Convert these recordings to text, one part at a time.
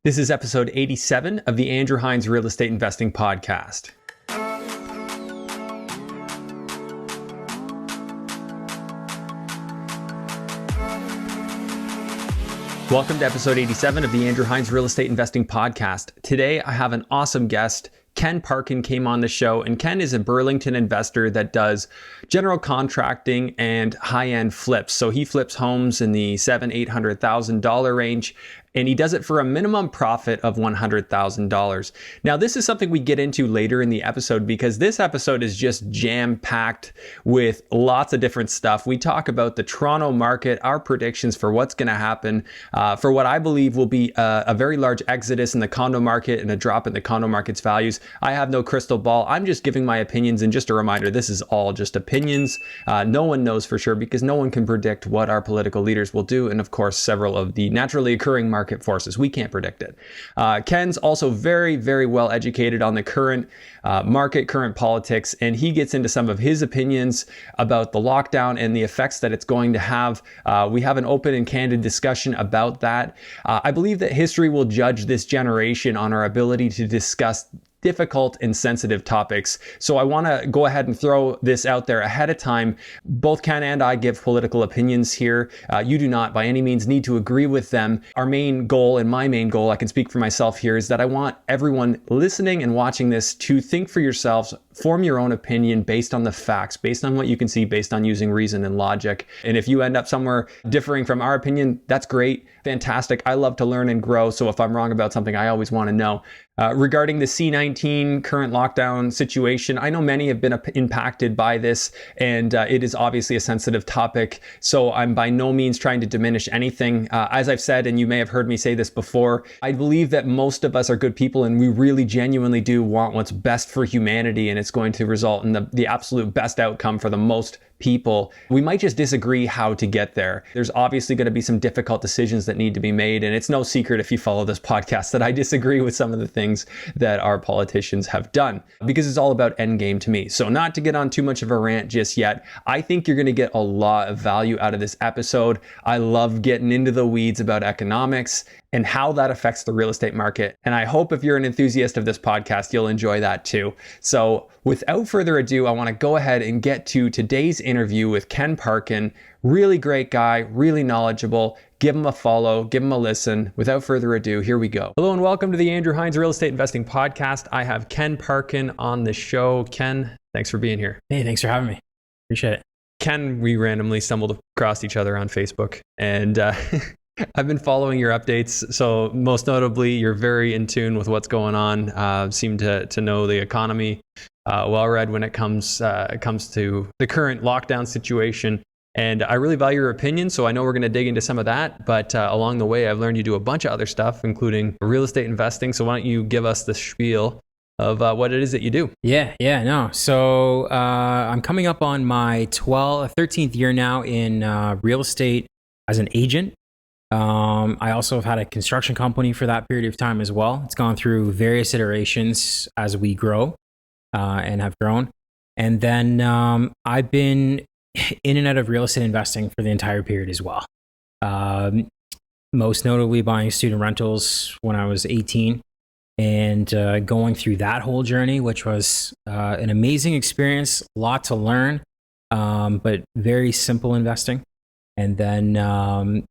This is episode 87 of the Andrew Hines Real Estate Investing Podcast. Welcome to episode 87 of the Andrew Hines Real Estate Investing Podcast. Today, I have an awesome guest. Ken Parkin came on the show, and Ken is a Burlington investor that does general contracting and high-end flips. So he flips homes in the $700,000-$800,000 range, and he does it for a minimum profit of $100,000. Now, this is something we get into later in the episode because this episode is just jam-packed with lots of different stuff. We talk about the Toronto market, our predictions for what's going to happen, for what I believe will be a very large exodus in the condo market and a drop in the condo market's values. I have no crystal ball. I'm just giving my opinions, and just a reminder, this is all just opinions. No one knows for sure because no one can predict what our political leaders will do, and of course, several of the naturally occurring market forces. We can't predict it. Ken's also very, very well educated on the current market, current politics, and he gets into some of his opinions about the lockdown and the effects that it's going to have. We have an open and candid discussion about that. I believe that history will judge this generation on our ability to discuss difficult and sensitive topics. So I want to go ahead and throw this out there ahead of time. Both Ken and I give political opinions here. You do not by any means need to agree with them. Our main goal, and my main goal, I can speak for myself here, is that I want everyone listening and watching this to think for yourselves, form your own opinion based on the facts, based on what you can see, based on using reason and logic. And if you end up somewhere differing from our opinion, that's great. Fantastic. I love to learn and grow. So if I'm wrong about something, I always want to know. Regarding the C-19 current lockdown situation, I know many have been impacted by this, and it is obviously a sensitive topic. So I'm by no means trying to diminish anything. As I've said, and you may have heard me say this before, I believe that most of us are good people, and we really genuinely do want what's best for humanity, and it's going to result in the absolute best outcome for the most people. We might just disagree how to get there. There's obviously going to be some difficult decisions that need to be made. And it's no secret if you follow this podcast that I disagree with some of the things that our politicians have done because it's all about end game to me. So not to get on too much of a rant just yet, I think you're going to get a lot of value out of this episode. I love getting into the weeds about economics and how that affects the real estate market. And I hope if you're an enthusiast of this podcast, you'll enjoy that too. So without further ado, I want to go ahead and get to today's interview with Ken Parkin. Really great guy, really knowledgeable. Give him a follow, give him a listen. Without further ado, here we go. Hello and welcome to the Andrew Hines Real Estate Investing Podcast. I have Ken Parkin on the show. Ken, thanks for being here. Hey, thanks for having me. Appreciate it. Ken, we randomly stumbled across each other on Facebook, and I've been following your updates. So most notably, you're very in tune with what's going on. Seem to know the economy well read when it comes to the current lockdown situation. And I really value your opinion, so I know we're going to dig into some of that. But along the way, I've learned you do a bunch of other stuff, including real estate investing. So why don't you give us the spiel of what it is that you do? No. So I'm coming up on my 13th year now in real estate as an agent. I also have had a construction company for that period of time as well. It's gone through various iterations as we grow and have grown. And then I've been in and out of real estate investing for the entire period as well. Most notably buying student rentals when I was 18 and going through that whole journey, which was an amazing experience, a lot to learn, but very simple investing. And then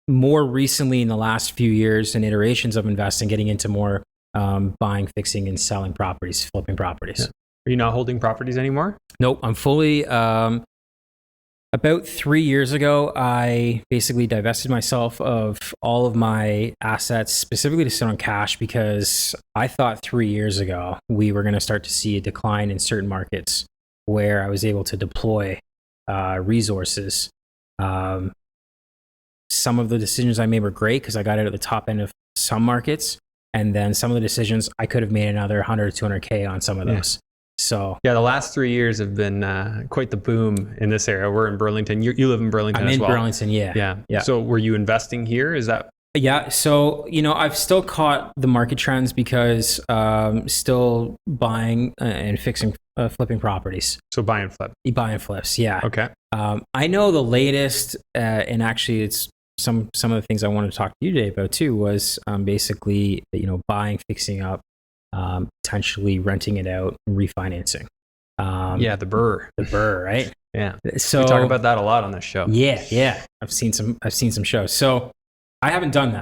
more recently in the last few years and iterations of investing, getting into more buying, fixing, and selling properties, flipping properties. Yeah. Are you not holding properties anymore? Nope, I'm fully... About 3 years ago, I basically divested myself of all of my assets, specifically to sit on cash, because I thought 3 years ago we were going to start to see a decline in certain markets where I was able to deploy resources. Some of the decisions I made were great because I got out at the top end of some markets, and then some of the decisions I could have made another 100 or 200K on some of those. So yeah, the last 3 years have been quite the boom in this area. We're in Burlington. You live in Burlington as well. I'm in Burlington, yeah. So were you investing here? Is that? Yeah. So, I've still caught the market trends because still buying and fixing, flipping properties. So buy and flip. Buy and flips, yeah. Okay. I know the latest, and actually it's some of the things I wanted to talk to you today about too was basically, buying, fixing up, potentially renting it out, and refinancing. The BRRRR, right? Yeah. So we talk about that a lot on this show. Yeah. I've seen some shows. So I haven't done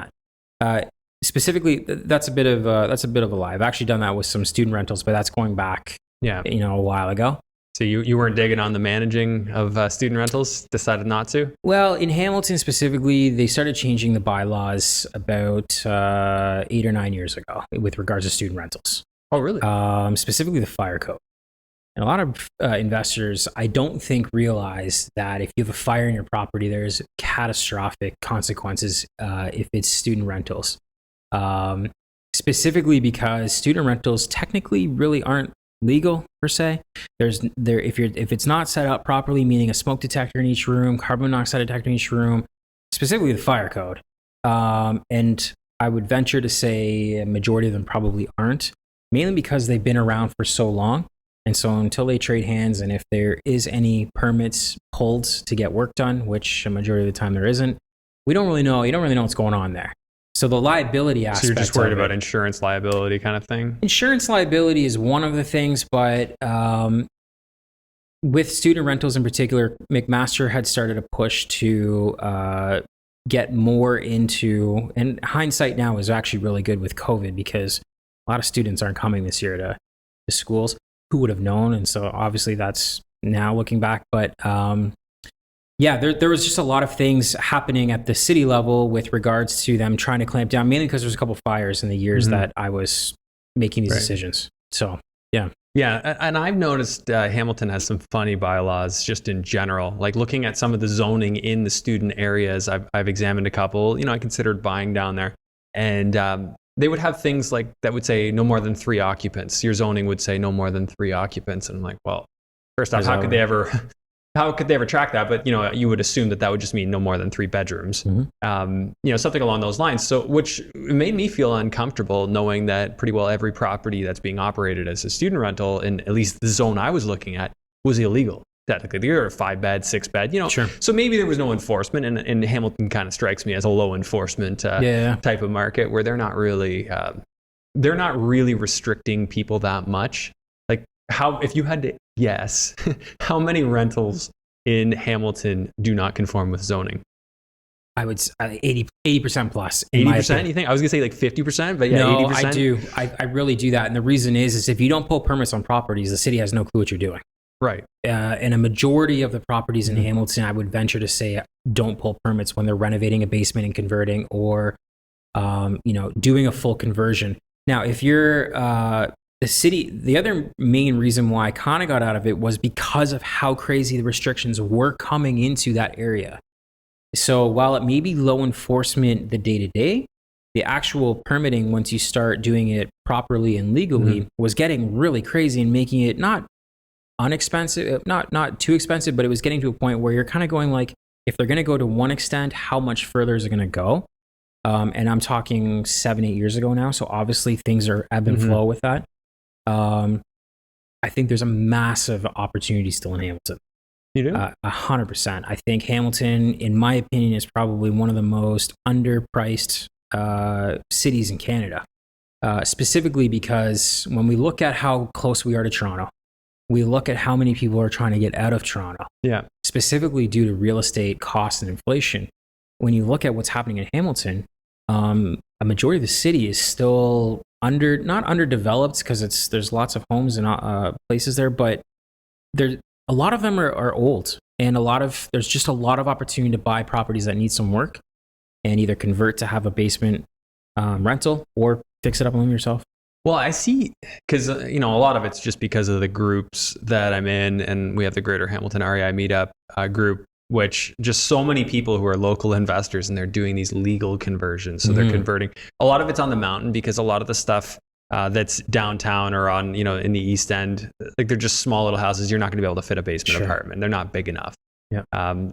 that. Specifically, that's a bit of a lie. I've actually done that with some student rentals, but that's going back, a while ago. So you weren't digging on the managing of student rentals, decided not to? Well, in Hamilton specifically, they started changing the bylaws about 8 or 9 years ago with regards to student rentals. Oh, really? Specifically the fire code. And a lot of investors, I don't think, realize that if you have a fire in your property, there's catastrophic consequences if it's student rentals. Specifically because student rentals technically really aren't legal per se. If it's not set up properly, meaning a smoke detector in each room, carbon monoxide detector in each room, specifically the fire code. And I would venture to say a majority of them probably aren't, mainly because they've been around for so long. And so until they trade hands, and if there is any permits pulled to get work done, which a majority of the time there isn't, we don't really know. You don't really know what's going on there. So the liability aspect. So you're just worried about insurance liability kind of thing? Insurance liability is one of the things, but with student rentals in particular, McMaster had started a push to get more into, and hindsight now is actually really good with COVID because a lot of students aren't coming this year to schools. Who would have known? And so obviously that's now looking back, but there was just a lot of things happening at the city level with regards to them trying to clamp down, mainly because there's a couple of fires in the years that I was making these decisions. So, yeah. Yeah, and I've noticed Hamilton has some funny bylaws just in general. Like looking at some of the zoning in the student areas, I've examined a couple. I considered buying down there, and they would have things like that would say no more than 3 occupants. Your zoning would say no more than 3 occupants, and I'm like, well, first off, how could they ever track that? But you would assume that would just mean no more than 3 bedrooms. Something along those lines. So, which made me feel uncomfortable knowing that pretty well every property that's being operated as a student rental, in at least the zone I was looking at, was illegal. Technically, they're a 5-bed, 6-bed. Sure. So maybe there was no enforcement, and Hamilton kind of strikes me as a low enforcement type of market where they're not really restricting people that much. Like if you had to guess, how many rentals in Hamilton do not conform with zoning? I would say 80% plus. 80%, you think? I was going to say like 50%, but no, 80%. I do. I really do that. And the reason is if you don't pull permits on properties, the city has no clue what you're doing. Right. And a majority of the properties in Hamilton, I would venture to say, don't pull permits when they're renovating a basement and converting or, doing a full conversion. Now, if you're the city, the other main reason why I kind of got out of it was because of how crazy the restrictions were coming into that area. So while it may be low enforcement the day-to-day, the actual permitting, once you start doing it properly and legally, was getting really crazy and making it not unexpensive, not too expensive, but it was getting to a point where you're kind of going like, if they're going to go to one extent, how much further is it going to go? And I'm talking 7-8 years ago now. So obviously things are ebb and flow with that. I think there's a massive opportunity still in Hamilton. You do? 100%. I think Hamilton, in my opinion, is probably one of the most underpriced cities in Canada. Specifically because when we look at how close we are to Toronto, we look at how many people are trying to get out of Toronto. Yeah. Specifically due to real estate costs and inflation. When you look at what's happening in Hamilton, a majority of the city is still not underdeveloped because there's lots of homes and places there, but a lot of them are old, and there's just a lot of opportunity to buy properties that need some work and either convert to have a basement rental or fix it up and live yourself. Well, I see, because a lot of it's just because of the groups that I'm in, and we have the Greater Hamilton REI Meetup group, which just so many people who are local investors, and they're doing these legal conversions. So they're converting. A lot of it's on the mountain because a lot of the stuff that's downtown or on, in the East End, like they're just small little houses. You're not going to be able to fit a basement apartment. They're not big enough. Yeah.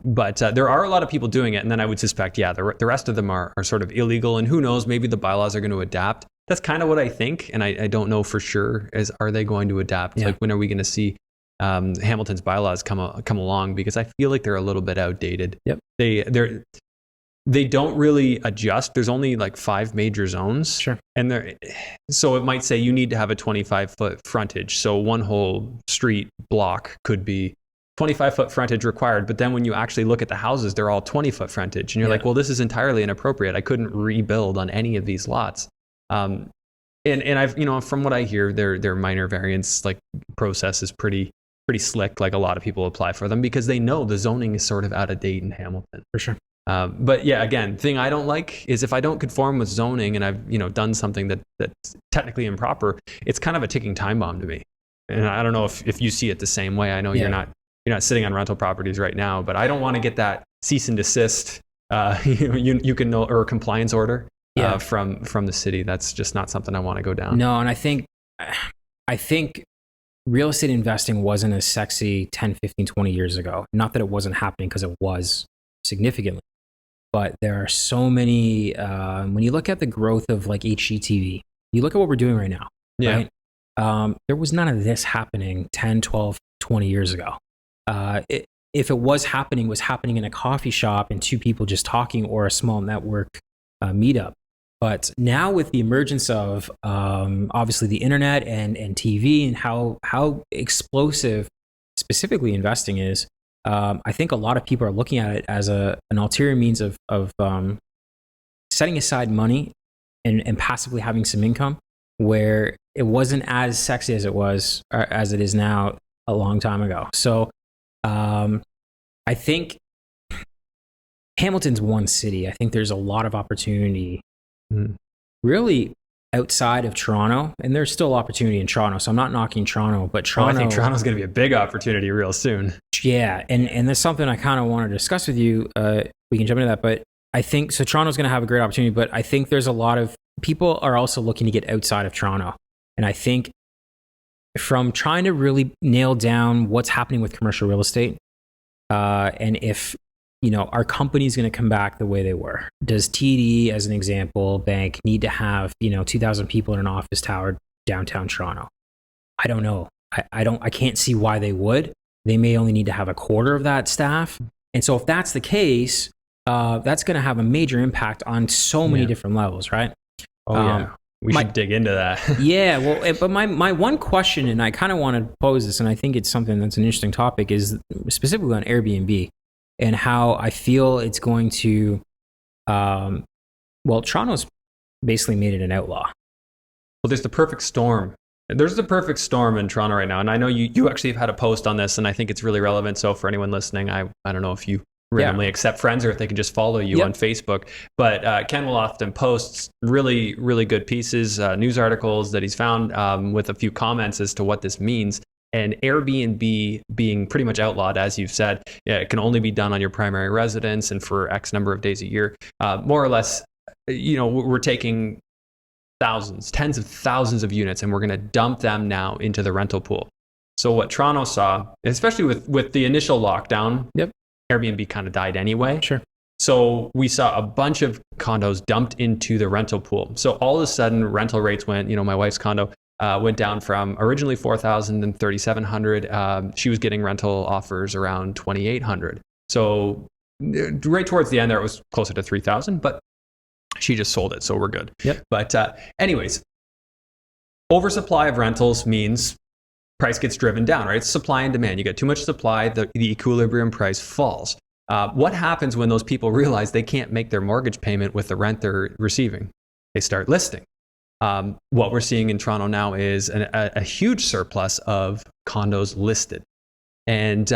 But there are a lot of people doing it. And then I would suspect, the rest of them are sort of illegal. And who knows, maybe the bylaws are going to adapt. That's kind of what I think. And I don't know for sure, are they going to adapt? Yeah. Like, when are we going to see Hamilton's bylaws come along? Because I feel like they're a little bit outdated. Yep. they don't really adjust. There's only like 5 major zones. Sure. And so it might say you need to have a 25-foot frontage. So one whole street block could be 25-foot frontage required. But then when you actually look at the houses, they're all 20-foot frontage. And you're like, well, this is entirely inappropriate. I couldn't rebuild on any of these lots. And I've, from what I hear, their minor variance like process is pretty slick. Like a lot of people apply for them because they know the zoning is sort of out of date in Hamilton. For sure. But yeah, again, thing I don't like is if I don't conform with zoning and I've done something that's technically improper, it's kind of a ticking time bomb to me. And I don't know if you see it the same way. I know you're not sitting on rental properties right now, but I don't want to get that cease and desist you can know, or a compliance order from the city. That's just not something I want to go down. No, and I think real estate investing wasn't as sexy 10, 15, 20 years ago. Not that it wasn't happening, because it was significantly. But there are so many, when you look at the growth of like HGTV, you look at what we're doing right now, right? There was none of this happening 10, 12, 20 years ago. If it was happening in a coffee shop and 2 people just talking, or a small network meetup. But now with the emergence of obviously the internet and TV and how explosive specifically investing is, I think a lot of people are looking at it as an ulterior means of setting aside money and passively having some income, where it wasn't as sexy as it is now a long time ago. So I think Hamilton's one city. I think there's a lot of opportunity really outside of Toronto, and there's still opportunity in Toronto. So I'm not knocking Toronto, but Toronto. I think Toronto's going to be a big opportunity real soon. Yeah, and that's something I kind of want to discuss with you. We can jump into that, but I think so. Toronto's going to have a great opportunity, but I think there's a lot of people are also looking to get outside of Toronto, and I think from trying to really nail down what's happening with commercial real estate, and if our company is going to come back the way they were. Does TD, as an example, bank need to have 2,000 people in an office tower downtown Toronto? I don't know. I can't see why they would. They may only need to have a quarter of that staff. And so if that's the case, that's going to have a major impact on so many different levels, right? We should dig into that. Yeah, well, but my one question, and I kind of want to pose this, and I think it's something that's an interesting topic, is specifically on Airbnb and how I feel it's going to, Toronto's basically made it an outlaw. Well, there's the perfect storm. There's the perfect storm in Toronto right now. And I know you actually have had a post on this, and I think it's really relevant. So for anyone listening, I don't know if you randomly accept friends or if they can just follow you on Facebook. But Ken will often post really, really good pieces, news articles that he's found with a few comments as to what this means. And Airbnb being pretty much outlawed, as you've said, it can only be done on your primary residence and for X number of days a year. More or less, we're taking thousands, tens of thousands of units, and we're going to dump them now into the rental pool. So what Toronto saw, especially with the initial lockdown, Airbnb kind of died anyway. Sure. So we saw a bunch of condos dumped into the rental pool. So all of a sudden, rental rates went, my wife's condo went down from originally $4,000 and $3,700. She was getting rental offers around $2,800. So right towards the end there, it was closer to $3,000, but she just sold it, so we're good. Yep. But anyways, oversupply of rentals means price gets driven down, right? It's supply and demand. You get too much supply, the equilibrium price falls. What happens when those people realize they can't make their mortgage payment with the rent they're receiving? They start listing. What we're seeing in Toronto now is a huge surplus of condos listed. And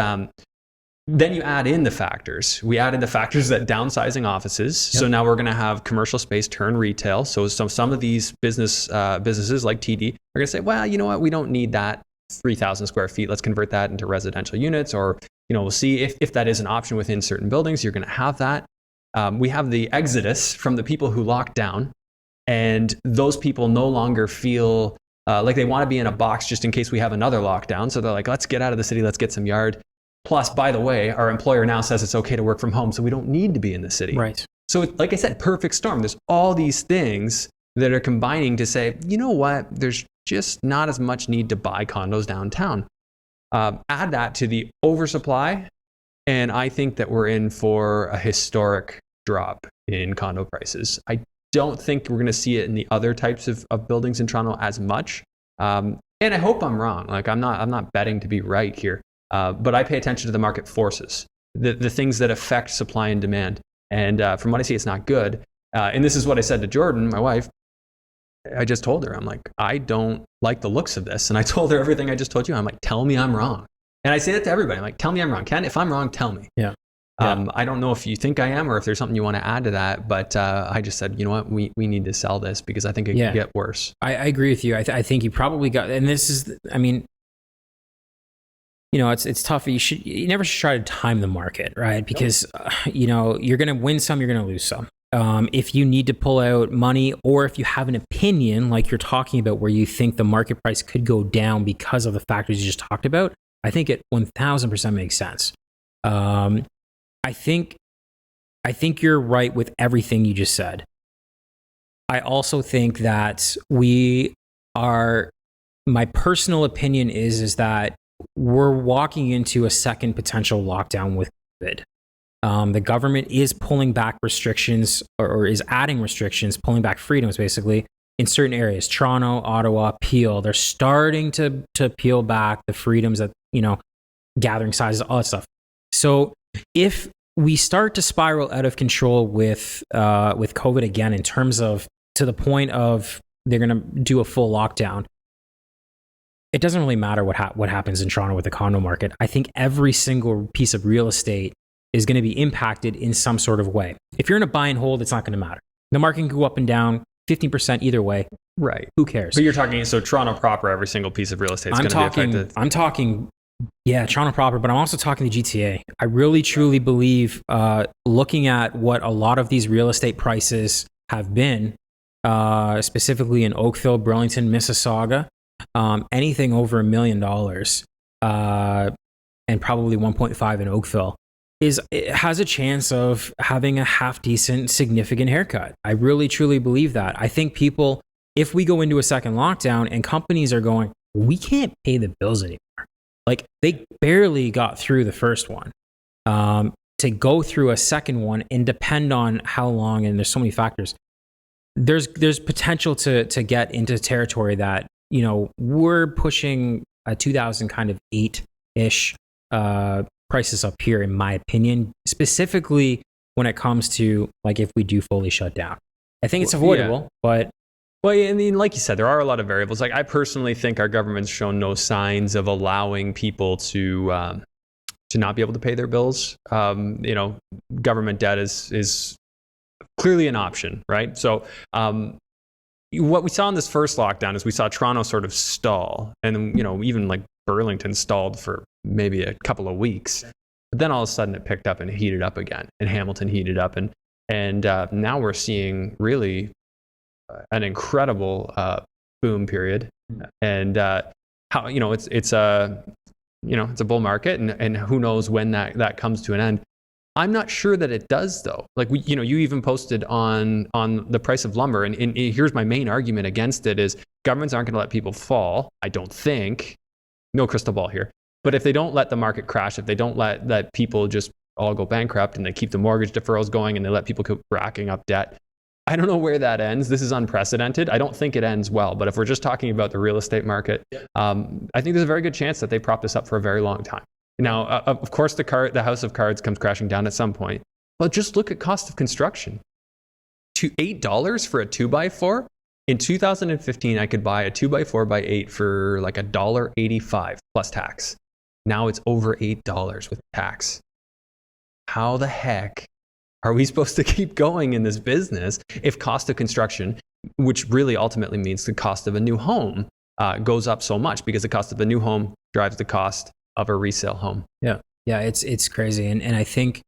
then you add in the factors. We add in the factors that downsizing offices. Yep. So now we're going to have commercial space turn retail. So some of these businesses like TD are going to say, well, you know what? We don't need that 3,000 square feet. Let's convert that into residential units. Or, we'll see if that is an option within certain buildings. You're going to have that. We have the exodus from the people who locked down. And those people no longer feel like they want to be in a box just in case we have another lockdown. So they're like, let's get out of the city. Let's get some yard. Plus, by the way, our employer now says it's okay to work from home, so we don't need to be in the city. Right. So like I said, perfect storm. There's all these things that are combining to say, you know what? There's just not as much need to buy condos downtown. Add that to the oversupply, and I think that we're in for a historic drop in condo prices. I don't think we're going to see it in the other types of buildings in Toronto as much. And I hope I'm wrong. Like I'm not betting to be right here. But I pay attention to the market forces, the things that affect supply and demand. And from what I see, it's not good. And this is what I said to Jordan, my wife. I just told her, I'm like, I don't like the looks of this. And I told her everything I just told you. I'm like, tell me I'm wrong. And I say that to everybody. I'm like, tell me I'm wrong. Ken, if I'm wrong, tell me. Yeah. I don't know if you think I am or if there's something you want to add to that. But I just said, you know what, we need to sell this because I think it could get worse. I agree with you. I think you probably got, and this is, I mean, it's tough. You never should try to time the market, right? Because, you're going to win some, you're going to lose some. If you need to pull out money or if you have an opinion like you're talking about where you think the market price could go down because of the factors you just talked about, I think it 1000% makes sense. I think you're right with everything you just said. I also think that my personal opinion is that we're walking into a second potential lockdown with COVID. The government is pulling back restrictions or is adding restrictions, pulling back freedoms basically in certain areas. Toronto, Ottawa, Peel, they're starting to peel back the freedoms that, gathering sizes, all that stuff. So if we start to spiral out of control with COVID again, in terms of to the point of they're going to do a full lockdown, it doesn't really matter what happens in Toronto with the condo market. I think every single piece of real estate is going to be impacted in some sort of way. If you're in a buy and hold, it's not going to matter. The market can go up and down 15% either way. Right. Who cares? But you're talking, so Toronto proper, every single piece of real estate is going to be affected. I'm talking, Toronto proper, but I'm also talking the GTA. I really, truly believe, looking at what a lot of these real estate prices have been, specifically in Oakville, Burlington, Mississauga, anything over $1 million, and probably 1.5 in Oakville, it has a chance of having a half decent, significant haircut. I really, truly believe that. I think people, if we go into a second lockdown and companies are going, we can't pay the bills anymore. Like they barely got through the first one. To go through a second one and depend on how long, and there's so many factors. There's potential to get into territory that, we're pushing a 2000 kind of 8-ish prices up here, in my opinion, specifically when it comes to like if we do fully shut down. I think it's avoidable, but I mean, like you said, there are a lot of variables. Like I personally think our government's shown no signs of allowing people to not be able to pay their bills. Government debt is clearly an option, right? So what we saw in this first lockdown is we saw Toronto sort of stall, and even like Burlington stalled for maybe a couple of weeks, but then all of a sudden it picked up and heated up again, and Hamilton heated up, and now we're seeing really an incredible boom period, and how it's a bull market, and who knows when that comes to an end. I'm not sure that it does though. Like you even posted on the price of lumber, and here's my main argument against it is governments aren't going to let people fall. I don't think. No crystal ball here. But if they don't let the market crash, if they don't let people just all go bankrupt, and they keep the mortgage deferrals going, and they let people keep racking up debt, I don't know where that ends. This is unprecedented. I don't think it ends well. But if we're just talking about the real estate market, I think there's a very good chance that they prop this up for a very long time. Now, of course, the house of cards comes crashing down at some point. But just look at cost of construction. To $8 for a 2x4? In 2015, I could buy a 2x4x8 for like $1.85 plus tax. Now it's over $8 with tax. How the heck are we supposed to keep going in this business if cost of construction, which really ultimately means the cost of a new home, goes up so much? Because the cost of a new home drives the cost of a resale home. Yeah, it's crazy, and I think,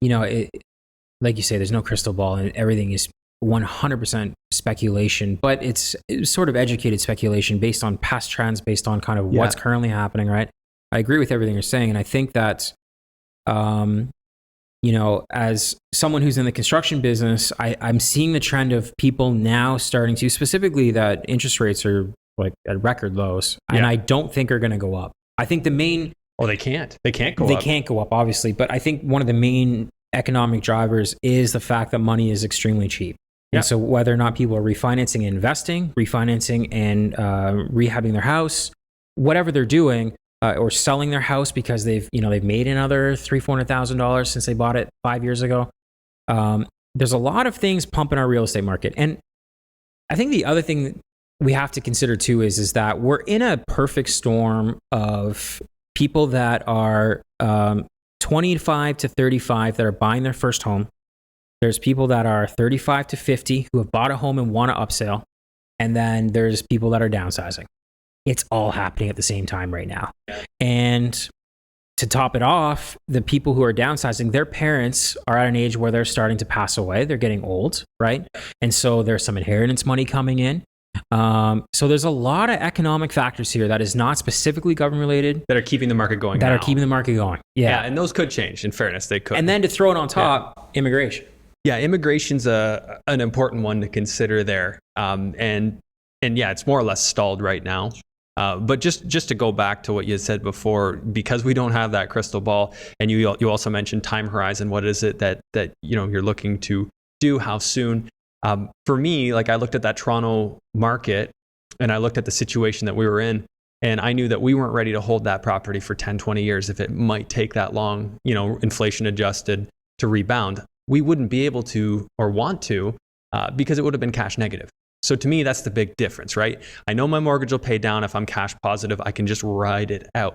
like you say, there's no crystal ball, and everything is 100% speculation, but it's sort of educated speculation based on past trends, based on kind of what's currently happening, right? I agree with everything you're saying, and I think that, as someone who's in the construction business, I'm seeing the trend of people now starting to, specifically that interest rates are like at record lows, and I don't think are going to go up. I think the main... they can't go up. They can't go up, obviously, but I think one of the main economic drivers is the fact that money is extremely cheap. And so whether or not people are refinancing and refinancing and rehabbing their house, whatever they're doing, or selling their house because they've made another $300,000-$400,000 since they bought it 5 years ago. There's a lot of things pumping our real estate market. And I think the other thing we have to consider too is that we're in a perfect storm of people that are 25 to 35 that are buying their first home. There's people that are 35 to 50 who have bought a home and want to upsell. And then there's people that are downsizing. It's all happening at the same time right now. And to top it off, the people who are downsizing, their parents are at an age where they're starting to pass away. They're getting old, right? And so there's some inheritance money coming in. So there's a lot of economic factors here that is not specifically government related that are keeping the market going. Yeah. And those could change. In fairness, they could. And then to throw it on top, immigration. Yeah, immigration's an important one to consider there. And yeah, it's more or less stalled right now. But just to go back to what you said before, because we don't have that crystal ball, and you also mentioned time horizon. What is it that you're looking to do? How soon? For me, like I looked at that Toronto market, and I looked at the situation that we were in, and I knew that we weren't ready to hold that property for 10, 20 years if it might take that long, inflation adjusted to rebound. We wouldn't be able to or want to because it would have been cash negative. So to me, that's the big difference, right? I know my mortgage will pay down if I'm cash positive. I can just ride it out.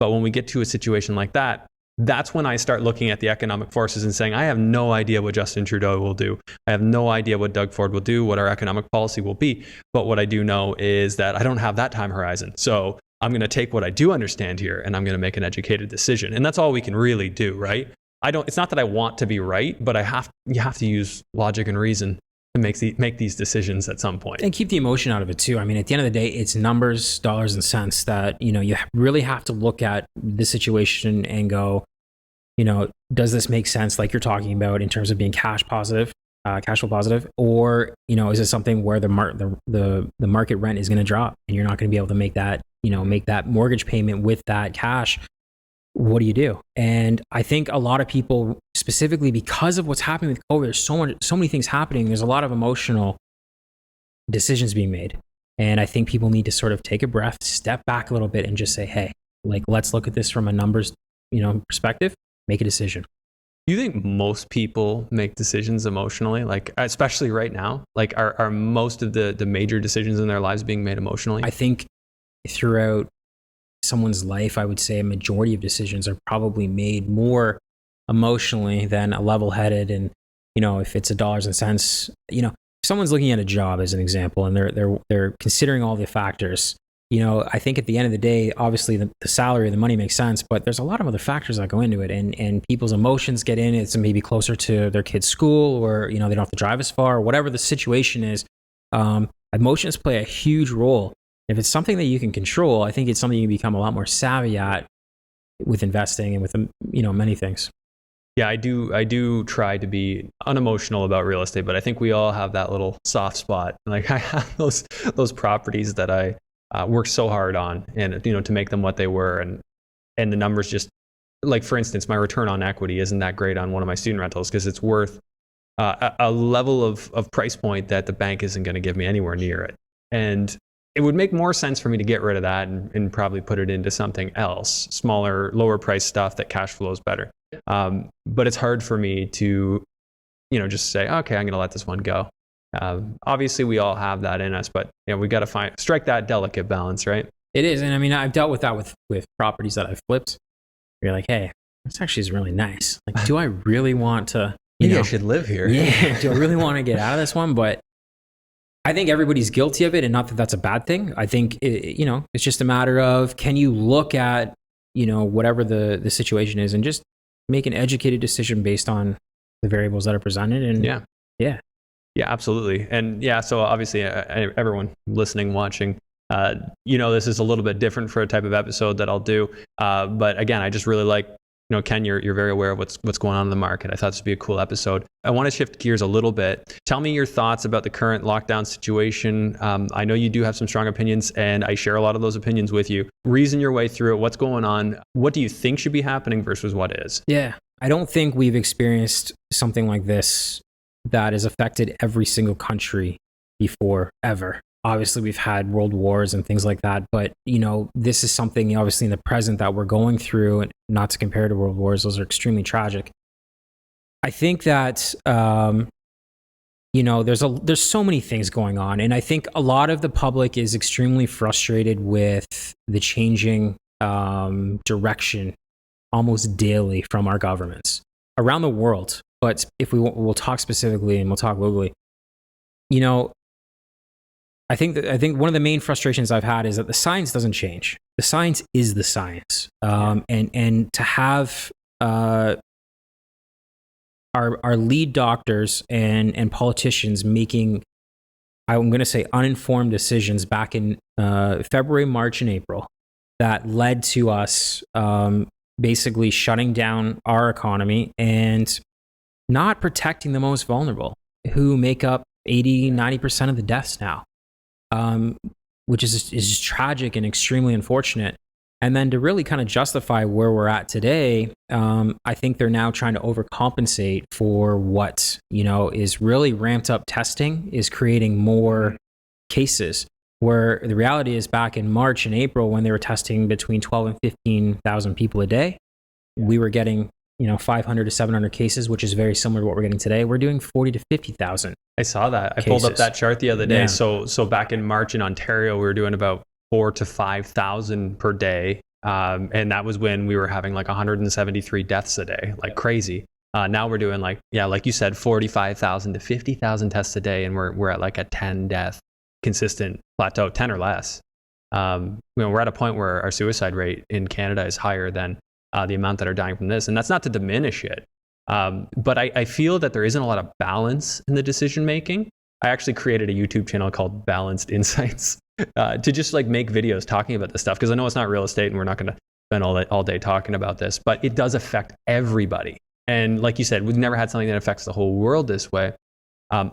But when we get to a situation like that, that's when I start looking at the economic forces and saying, I have no idea what Justin Trudeau will do. I have no idea what Doug Ford will do, what our economic policy will be. But what I do know is that I don't have that time horizon. So I'm going to take what I do understand here and I'm going to make an educated decision. And that's all we can really do, right? It's not that I want to be right, but you have to use logic and reason to make these decisions at some point. And keep the emotion out of it too. I mean, at the end of the day, it's numbers, dollars and cents that, you really have to look at the situation and go, does this make sense? Like you're talking about in terms of being cash flow positive, or, is it something where the market rent is going to drop and you're not going to be able to make that mortgage payment with that cash? What do you do? And I think a lot of people, specifically because of what's happening with COVID, there's so many things happening. There's a lot of emotional decisions being made. And I think people need to sort of take a breath, step back a little bit and just say, hey, like, let's look at this from a numbers, perspective, make a decision. Do you think most people make decisions emotionally? Like, especially right now, like are most of the major decisions in their lives being made emotionally? I think throughout someone's life, I would say a majority of decisions are probably made more emotionally than a level-headed. And, if it's a dollars and cents, if someone's looking at a job as an example, and they're considering all the factors, I think at the end of the day, obviously the salary, the money makes sense, but there's a lot of other factors that go into it, and people's emotions get in. It's maybe closer to their kid's school, or, they don't have to drive as far, or whatever the situation is. Emotions play a huge role. If it's something that you can control, I think it's something you become a lot more savvy at with investing and with, many things. Yeah, I do try to be unemotional about real estate, but I think we all have that little soft spot. Like I have those properties that I worked so hard on, and to make them what they were, and the numbers just, like for instance, my return on equity isn't that great on one of my student rentals because it's worth a level of price point that the bank isn't going to give me anywhere near it. And it would make more sense for me to get rid of that and probably put it into something else, smaller, lower price stuff that cash flows better. But it's hard for me to, just say, okay, I'm going to let this one go. Obviously, we all have that in us, but we got to strike that delicate balance, right? It is, and I mean, I've dealt with that with properties that I've flipped. You're like, hey, this actually is really nice. Like, do I really want to? Maybe I should live here. Yeah. Do I really want to get out of this one? But I think everybody's guilty of it, and not that that's a bad thing. I think it's just a matter of, can you look at whatever the situation is and just make an educated decision based on the variables that are presented. And yeah, absolutely. And so obviously everyone listening, watching, this is a little bit different for a type of episode that I'll do. But again, I just really like, Ken, you're very aware of what's going on in the market. I thought this would be a cool episode. I want to shift gears a little bit. Tell me your thoughts about the current lockdown situation. I know you do have some strong opinions, and I share a lot of those opinions with you. Reason your way through it. What's going on? What do you think should be happening versus what is? Yeah. I don't think we've experienced something like this that has affected every single country before, ever. Obviously, we've had world wars and things like that, but this is something obviously in the present that we're going through, and not to compare to world wars; those are extremely tragic. I think that there's so many things going on, and I think a lot of the public is extremely frustrated with the changing direction almost daily from our governments around the world. But if we'll talk specifically and we'll talk locally, I think one of the main frustrations I've had is that the science doesn't change. The science is the science, and to have our lead doctors and politicians making, I'm going to say, uninformed decisions back in February, March, and April that led to us basically shutting down our economy and not protecting the most vulnerable, who make up 80-90% of the deaths now. Which is tragic and extremely unfortunate. And then to really kind of justify where we're at today, I think they're now trying to overcompensate for what, is really ramped up testing, is creating more cases. Where the reality is, back in March and April, when they were testing between 12 and 15,000 people a day, we were getting 500 to 700 cases, which is very similar to what we're getting today. We're doing 40 to 50,000. I saw that. I pulled up that chart the other day. Yeah. So back in March in Ontario, we were doing about 4,000 to 5,000 per day. And that was when we were having like 173 deaths a day, like crazy. Now we're doing like you said, 45,000 to 50,000 tests a day. And we're at like a 10 death consistent plateau, 10 or less. We're at a point where our suicide rate in Canada is higher than the amount that are dying from this. And that's not to diminish it. But I feel that there isn't a lot of balance in the decision making. I actually created a YouTube channel called Balanced Insights to just like make videos talking about this stuff, because I know it's not real estate and we're not going to spend all day talking about this, but it does affect everybody. And like you said, we've never had something that affects the whole world this way.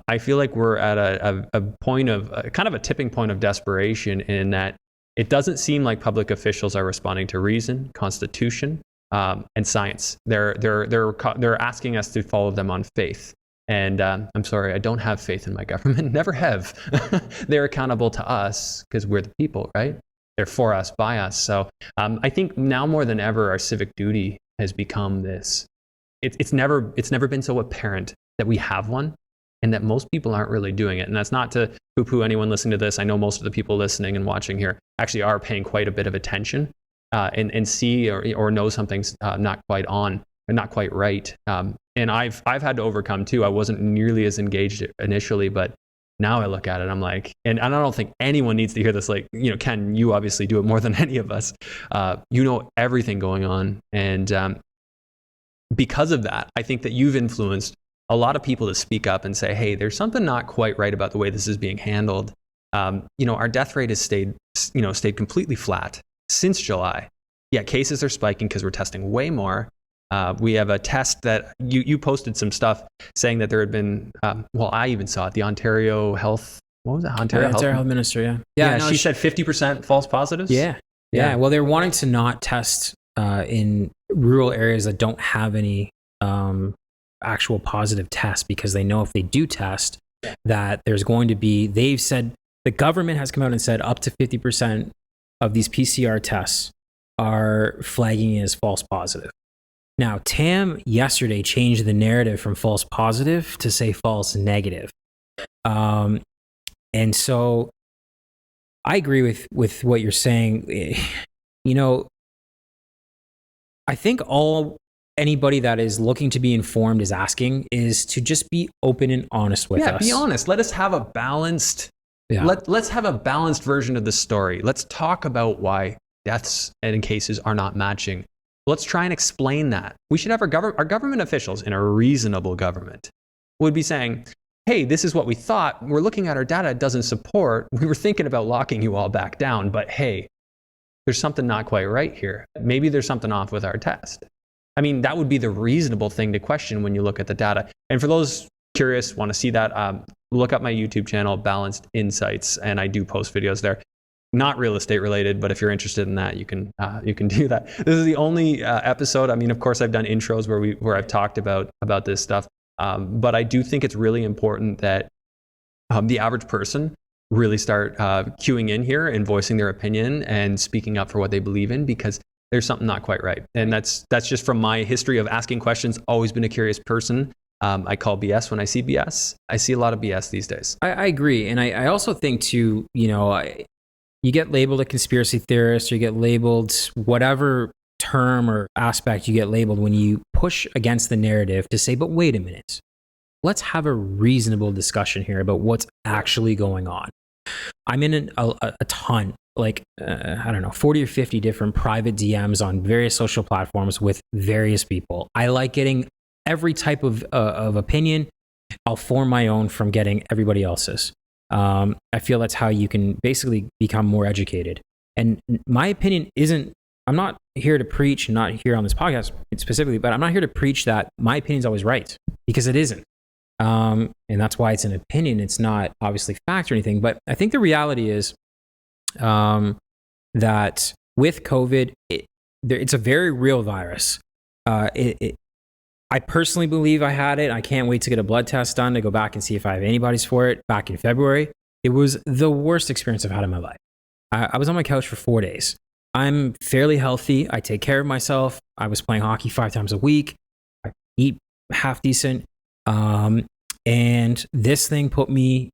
I feel like we're at a point of kind of a tipping point of desperation, in that it doesn't seem like public officials are responding to reason, constitution, and science. They're asking us to follow them on faith. And I'm sorry, I don't have faith in my government. Never have. They're accountable to us because we're the people, right? They're for us, by us. So I think now more than ever, our civic duty has become this. It's never been so apparent that we have one, and that most people aren't really doing it. And that's not to poo-poo anyone listening to this. I know most of the people listening and watching here actually are paying quite a bit of attention and see or know something's not quite on and not quite right. And I've had to overcome too. I wasn't nearly as engaged initially, but now I look at it, I'm like, and I don't think anyone needs to hear this. Like, Ken, you obviously do it more than any of us. You know everything going on. And because of that, I think that you've influenced a lot of people to speak up and say, hey, there's something not quite right about the way this is being handled. Our death rate has stayed completely flat since July. Yeah, cases are spiking because we're testing way more. We have a test that you posted some stuff saying that there had been, I even saw it, the Ontario Health, what was it? Ontario Health Minister, yeah. She said 50% false positives? Yeah. Well, they're wanting to not test in rural areas that don't have any actual positive tests, because they know if they do test, that there's going to be, they've said, the government has come out and said up to 50% of these PCR tests are flagging as false positive. Now, TAM yesterday changed the narrative from false positive to say false negative. And so I agree with what you're saying. I think anybody that is looking to be informed is asking is to just be open and honest with us. Yeah, be honest. Let us have a balanced, let's have a balanced version of the story. Let's talk about why deaths and cases are not matching. Let's try and explain that. We should have our government officials in a reasonable government would be saying, hey, this is what we thought. We're looking at our data. It doesn't support. We were thinking about locking you all back down, but hey, there's something not quite right here. Maybe there's something off with our test. I mean, that would be the reasonable thing to question when you look at the data. And for those curious, want to see that, look up my YouTube channel, Balanced Insights, and I do post videos there. not real estate related, but if you're interested in that, you can do that. This is the only episode. I mean, of course, I've done intros where I've talked about this stuff, but I do think it's really important that the average person really start queuing in here and voicing their opinion and speaking up for what they believe in, because there's something not quite right. And that's just from my history of asking questions. Always been a curious person. I call BS when I see BS. I see a lot of BS these days. I agree. And I also think too, you get labeled a conspiracy theorist, or you get labeled whatever term or aspect you get labeled when you push against the narrative to say, but wait a minute, let's have a reasonable discussion here about what's actually going on. I'm in a ton, like, 40 or 50 different private DMs on various social platforms with various people. I like getting every type of opinion. I'll form my own from getting everybody else's. I feel that's how you can basically become more educated. And my opinion isn't, I'm not here to preach, not here on this podcast specifically, but I'm not here to preach that my opinion is always right, because it isn't. And that's why it's an opinion. It's not obviously fact or anything. But I think the reality is that with COVID, it's a very real virus. I personally believe I had it. I can't wait to get a blood test done to go back and see if I have antibodies for it. Back in February, it was the worst experience I've had in my life. I was on my couch for 4 days. I'm fairly healthy. I take care of myself. I was playing hockey 5 times a week. I eat half decent. And this thing put me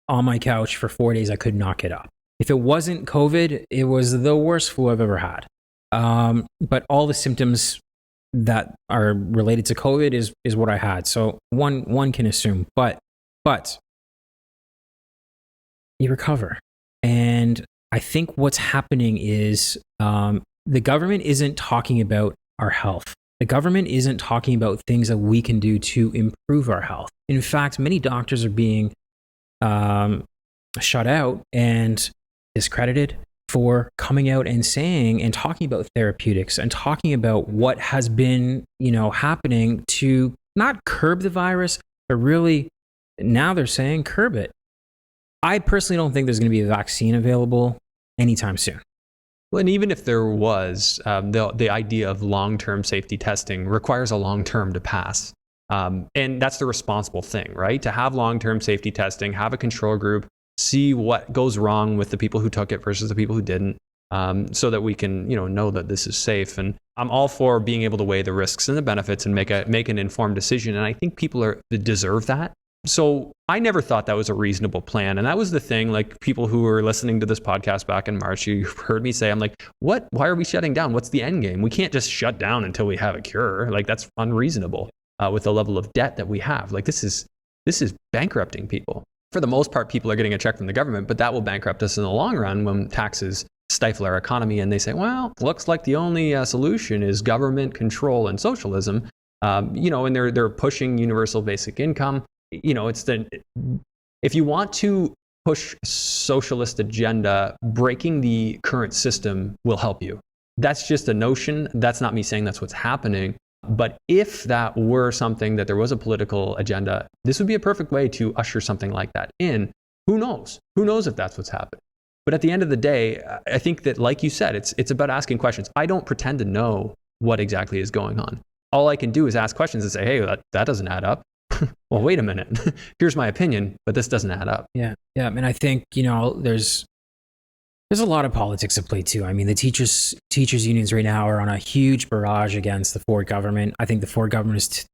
on my couch for 4 days. I could not get up. If it wasn't COVID, it was the worst flu I've ever had. But all the symptoms that are related to COVID is what I had. So one can assume, but you recover. And I think what's happening is the government isn't talking about our health. The government isn't talking about things that we can do to improve our health. In fact, many doctors are being shut out and discredited for coming out and saying and talking about therapeutics and talking about what has been, happening to not curb the virus, but really now they're saying curb it. I personally don't think there's going to be a vaccine available anytime soon. Well, and even if there was, the idea of long-term safety testing requires a long term to pass. And that's the responsible thing, right? To have long-term safety testing, have a control group, see what goes wrong with the people who took it versus the people who didn't, so that we can, know that this is safe. And I'm all for being able to weigh the risks and the benefits and make an informed decision. And I think people deserve that. So I never thought that was a reasonable plan. And that was the thing, like people who were listening to this podcast back in March, you heard me say, I'm like, why are we shutting down? What's the end game? We can't just shut down until we have a cure. Like that's unreasonable with the level of debt that we have. Like this is bankrupting people. For the most part, people are getting a check from the government, but that will bankrupt us in the long run when taxes stifle our economy. And they say, well, looks like the only solution is government control and socialism. And they're pushing universal basic income. If you want to push socialist agenda, breaking the current system will help you. That's just a notion. That's not me saying that's what's happening. But if that were something that there was a political agenda, this would be a perfect way to usher something like that in. Who knows? Who knows if that's what's happening? But at the end of the day, I think that, like you said, it's about asking questions. I don't pretend to know what exactly is going on. All I can do is ask questions and say, hey, that doesn't add up. Well, wait a minute. Here's my opinion, but this doesn't add up. Yeah. And I think, there's a lot of politics at play too. I mean, the teachers unions right now are on a huge barrage against the Ford government. I think the Ford government has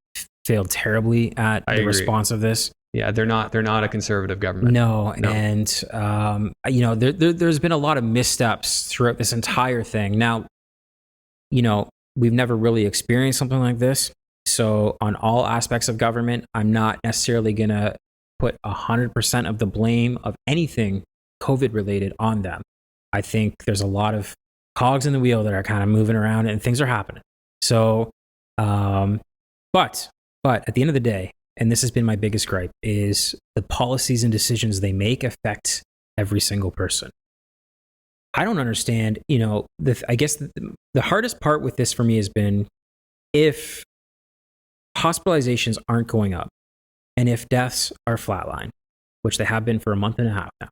failed terribly at the response of this. Yeah, they're not a conservative government. No. And there's been a lot of missteps throughout this entire thing. Now, we've never really experienced something like this. So on all aspects of government, I'm not necessarily going to put 100% of the blame of anything COVID related on them. I think there's a lot of cogs in the wheel that are kind of moving around and things are happening. So, but at the end of the day, and this has been my biggest gripe, is the policies and decisions they make affect every single person. I don't understand, I guess the hardest part with this for me has been if hospitalizations aren't going up and if deaths are flatline, which they have been for a month and a half now,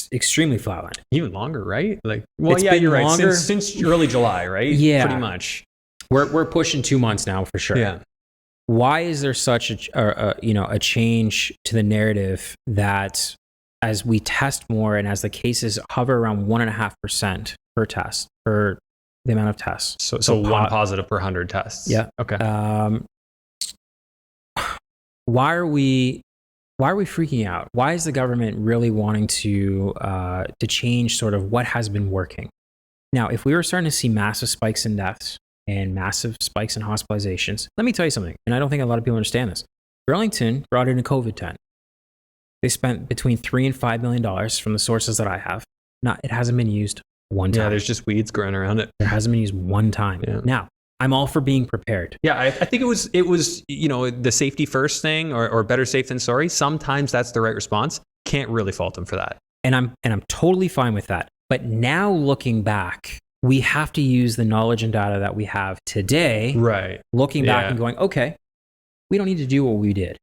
it's extremely flatlined. Even longer, right? Like, well, It's yeah, been you're right. longer. Since early July, right? Yeah. Pretty much. We're pushing 2 months now for sure. Yeah. Why is there such a change to the narrative that as we test more and as the cases hover around 1.5% per test, per the amount of tests? So one positive per 100 tests. Yeah. Okay. Why are we freaking out? Why is the government really wanting to change sort of what has been working? Now, if we were starting to see massive spikes in deaths and massive spikes in hospitalizations, let me tell you something, and I don't think a lot of people understand this. Burlington brought in a COVID tent. They spent between $3 and $5 million from the sources that I have. It hasn't been used one time. Yeah, there's just weeds growing around it. There hasn't been used one time. Yeah. Now, I'm all for being prepared. Yeah, I think it was the safety first thing, or better safe than sorry. Sometimes that's the right response. Can't really fault them for that. And I'm totally fine with that. But now looking back, we have to use the knowledge and data that we have today. Right. Looking back and going, okay, we don't need to do what we did.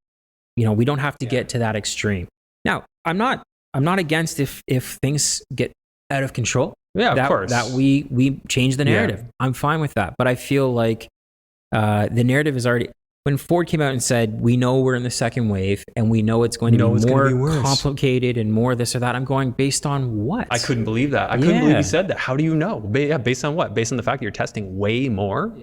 We don't have to get to that extreme. Now, I'm not against if things get out of control. Yeah, of course. That we change the narrative. Yeah. I'm fine with that. But I feel like the narrative is already, when Ford came out and said, we know we're in the second wave and we know it's going to be more complicated and more this or that, I'm going, based on what? I couldn't believe that. I couldn't believe he said that. How do you know? Based on what? Based on the fact that you're testing way more?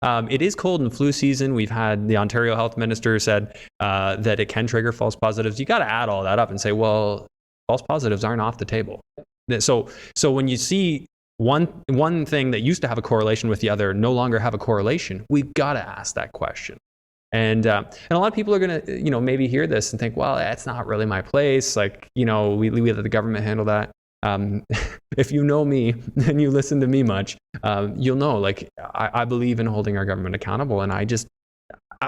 It is cold and flu season. We've had the Ontario health minister said that it can trigger false positives. You got to add all that up and say, well, false positives aren't off the table. So when you see one thing that used to have a correlation with the other no longer have a correlation, we've got to ask that question. And a lot of people are going to, maybe hear this and think, well, that's not really my place. Like, we let the government handle that. If you know me and you listen to me much, you'll know, like, I believe in holding our government accountable. And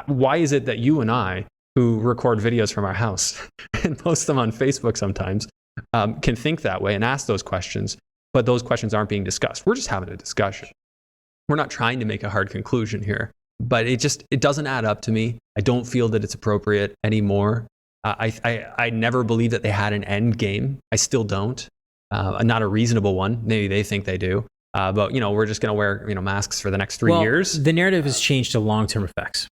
why is it that you and I, who record videos from our house and post them on Facebook sometimes, can think that way and ask those questions, but those questions aren't being discussed? We're just having a discussion. We're not trying to make a hard conclusion here. But it doesn't add up to me. I don't feel that it's appropriate anymore. I never believed that they had an end game. I still don't. Not a reasonable one. Maybe they think they do. But we're just going to wear masks for the next 3 years. The narrative has changed to long-term effects.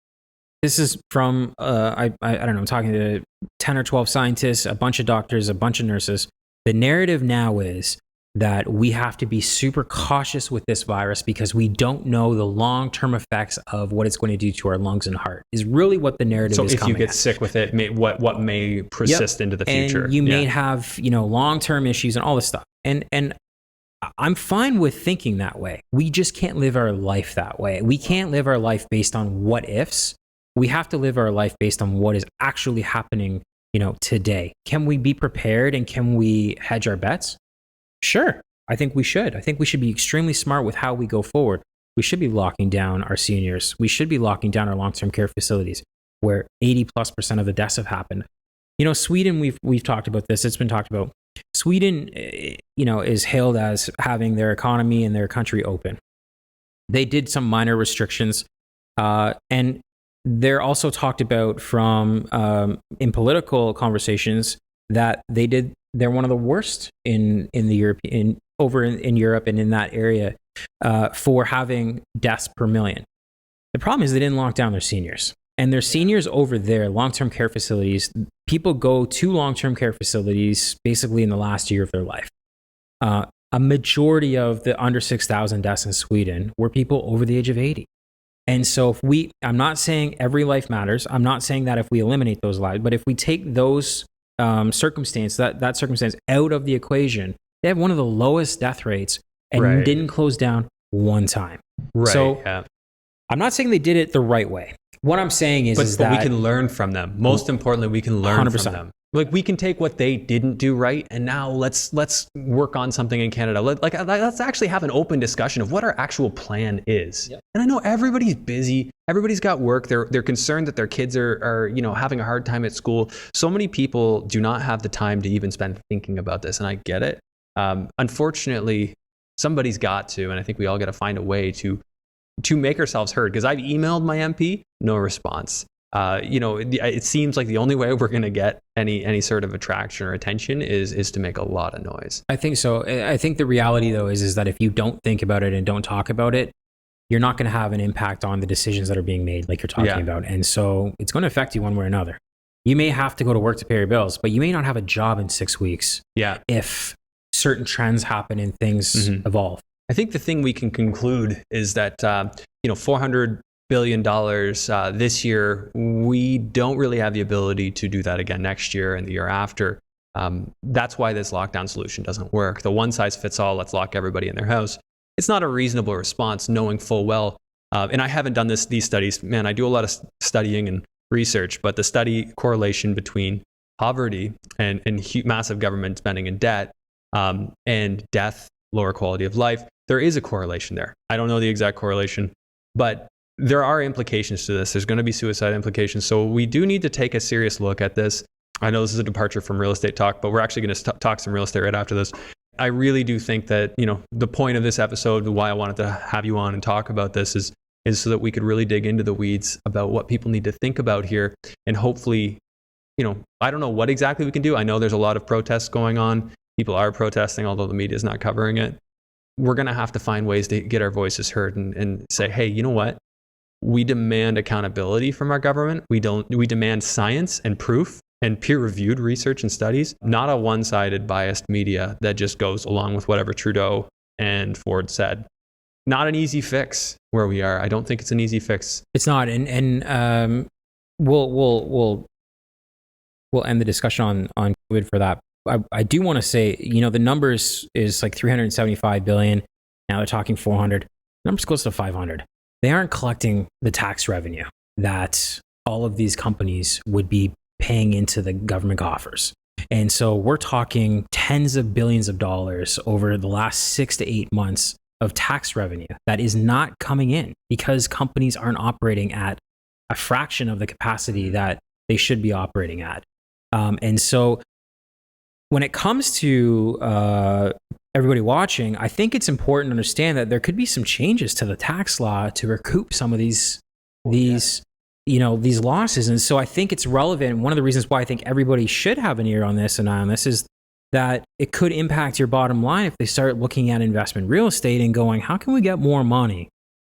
This is from I don't know. I'm talking to 10 or 12 scientists, a bunch of doctors, a bunch of nurses. The narrative now is that we have to be super cautious with this virus because we don't know the long-term effects of what it's going to do to our lungs and heart, is really what the narrative is coming at. So if you get sick with it, what may persist into the future. And you may have, long-term issues and all this stuff. And I'm fine with thinking that way. We just can't live our life that way. We can't live our life based on what ifs. We have to live our life based on what is actually happening, today. Can we be prepared and can we hedge our bets? Sure, I think we should. I think we should be extremely smart with how we go forward. We should be locking down our seniors. We should be locking down our long-term care facilities where 80+% of the deaths have happened. Sweden, we've talked about this. It's been talked about. Sweden, is hailed as having their economy and their country open. They did some minor restrictions, and they're also talked about from in political conversations that they're one of the worst in Europe and in that area for having deaths per million. The problem is they didn't lock down their seniors. And their seniors over there, long-term care facilities, people go to long-term care facilities basically in the last year of their life. A majority of the under 6,000 deaths in Sweden were people over the age of 80. And so I'm not saying every life matters. I'm not saying that if we eliminate those lives, but if we take those circumstance out of the equation, they have one of the lowest death rates and didn't close down one time. Right. So I'm not saying they did it the right way. What I'm saying is that we can learn from them. Most importantly, we can learn 100%. from them. Like, we can take what they didn't do right, and now let's work on something in Canada. Let's actually have an open discussion of what our actual plan is. Yep. And I know everybody's busy. Everybody's got work. They're concerned that their kids are having a hard time at school. So many people do not have the time to even spend thinking about this, and I get it. Unfortunately, somebody's got to, and I think we all got to find a way to make ourselves heard. Because I've emailed my MP, no response. it seems like the only way we're going to get any sort of attraction or attention is to make a lot of noise. I think so. I think the reality though is that if you don't think about it and don't talk about it, you're not going to have an impact on the decisions that are being made, like you're talking about. And so it's going to affect you one way or another. You may have to go to work to pay your bills, but you may not have a job in 6 weeks. Yeah. If certain trends happen and things evolve. I think the thing we can conclude is that, $400 billion this year, we don't really have the ability to do that again next year and the year after. That's why this lockdown solution doesn't work. The one size fits all, let's lock everybody in their house. It's not a reasonable response, knowing full well. And I haven't done these studies. Man, I do a lot of studying and research, but the study correlation between poverty and massive government spending and debt and death, lower quality of life, there is a correlation there. I don't know the exact correlation, but there are implications to this. There's going to be suicide implications. So we do need to take a serious look at this. I know this is a departure from real estate talk, but we're actually going to talk some real estate right after this. I really do think that, the point of this episode, why I wanted to have you on and talk about this is so that we could really dig into the weeds about what people need to think about here. And hopefully, I don't know what exactly we can do. I know there's a lot of protests going on. People are protesting, although the media is not covering it. We're going to have to find ways to get our voices heard and say, hey, you know what? We demand accountability from our government. We demand science and proof and peer-reviewed research and studies, not a one-sided biased media that just goes along with whatever Trudeau and Ford said. Not an easy fix where we are. I don't think it's an easy fix. It's not, and we'll end the discussion on COVID for that. I do want to say, the numbers is like 375 billion. Now they're talking 400. The number's close to 500. They aren't collecting the tax revenue that all of these companies would be paying into the government coffers. And so we're talking tens of billions of dollars over the last 6 to 8 months of tax revenue that is not coming in because companies aren't operating at a fraction of the capacity that they should be operating at. And so when it comes to everybody watching, I think it's important to understand that there could be some changes to the tax law to recoup some of these losses. And so I think it's relevant. One of the reasons why I think everybody should have an ear on this and eye on this is that it could impact your bottom line if they start looking at investment real estate and going, how can we get more money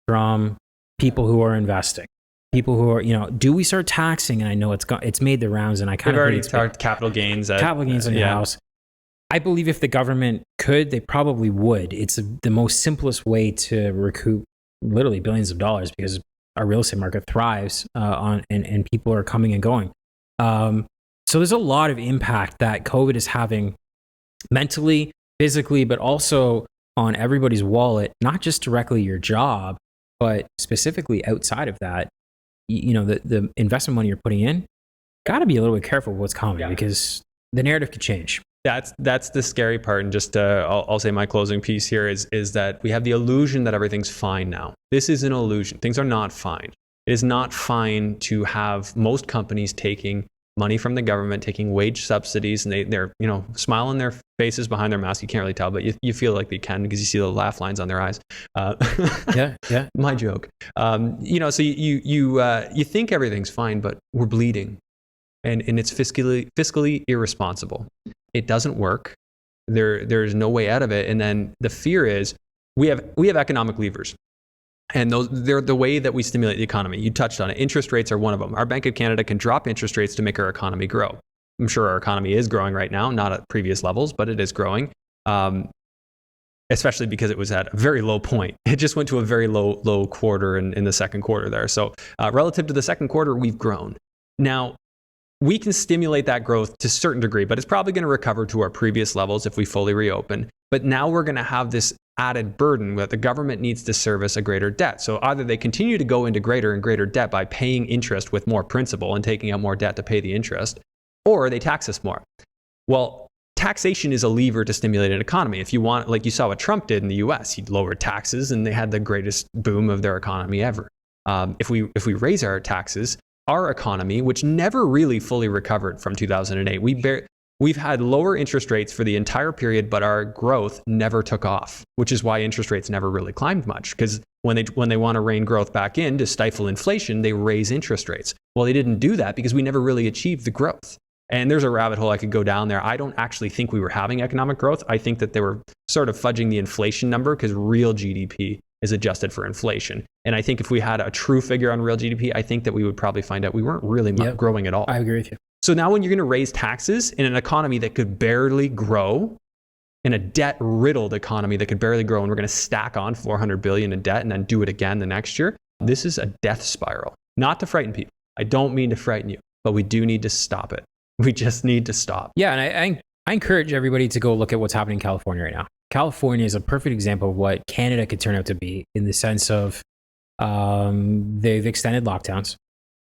from people who are investing? People who are, do we start taxing? And I know it's made the rounds, and I kind of already talked capital gains on your house. I believe if the government could, they probably would. It's the most simplest way to recoup literally billions of dollars because our real estate market thrives and people are coming and going. So there's a lot of impact that COVID is having mentally, physically, but also on everybody's wallet, not just directly your job, but specifically outside of that. The investment money you're putting in, got to be a little bit careful with what's coming because the narrative could change. That's the scary part. And just I'll say my closing piece here is that we have the illusion that everything's fine now. This is an illusion. Things are not fine. It is not fine to have most companies taking money from the government, taking wage subsidies, and they're smiling their faces behind their mask. You can't really tell, but you feel like they can because you see the laugh lines on their eyes. Yeah. My joke. So you think everything's fine, but we're bleeding, and it's fiscally irresponsible. It doesn't work. There's no way out of it. And then the fear is we have economic levers. And they're the way that we stimulate the economy. You touched on it. Interest rates are one of them. Our Bank of Canada can drop interest rates to make our economy grow. I'm sure our economy is growing right now, not at previous levels, but it is growing, especially because it was at a very low point. It just went to a very low quarter in the second quarter there. So relative to the second quarter, we've grown. Now, we can stimulate that growth to a certain degree, but it's probably going to recover to our previous levels if we fully reopen. But now we're going to have this added burden that the government needs to service a greater debt. So either they continue to go into greater and greater debt by paying interest with more principal and taking out more debt to pay the interest, or they tax us more. Well, taxation is a lever to stimulate an economy. If you want, like you saw what Trump did in the US, he lowered taxes and they had the greatest boom of their economy ever. If we raise our taxes, our economy, which never really fully recovered from 2008, we've had lower interest rates for the entire period, but our growth never took off, which is why interest rates never really climbed much. Because when they want to rein growth back in to stifle inflation, they raise interest rates. Well, they didn't do that because we never really achieved the growth. And there's a rabbit hole I could go down there. I don't actually think we were having economic growth. I think that they were sort of fudging the inflation number because real GDP is adjusted for inflation. And I think if we had a true figure on real GDP, I think that we would probably find out we weren't really growing at all. I agree with you. So now when you're going to raise taxes in an economy that could barely grow, in a debt-riddled economy that could barely grow, and we're going to stack on $400 billion in debt and then do it again the next year, this is a death spiral. Not to frighten people. I don't mean to frighten you, but we do need to stop it. We just need to stop. Yeah, and I encourage everybody to go look at what's happening in California right now. California is a perfect example of what Canada could turn out to be in the sense of they've extended lockdowns.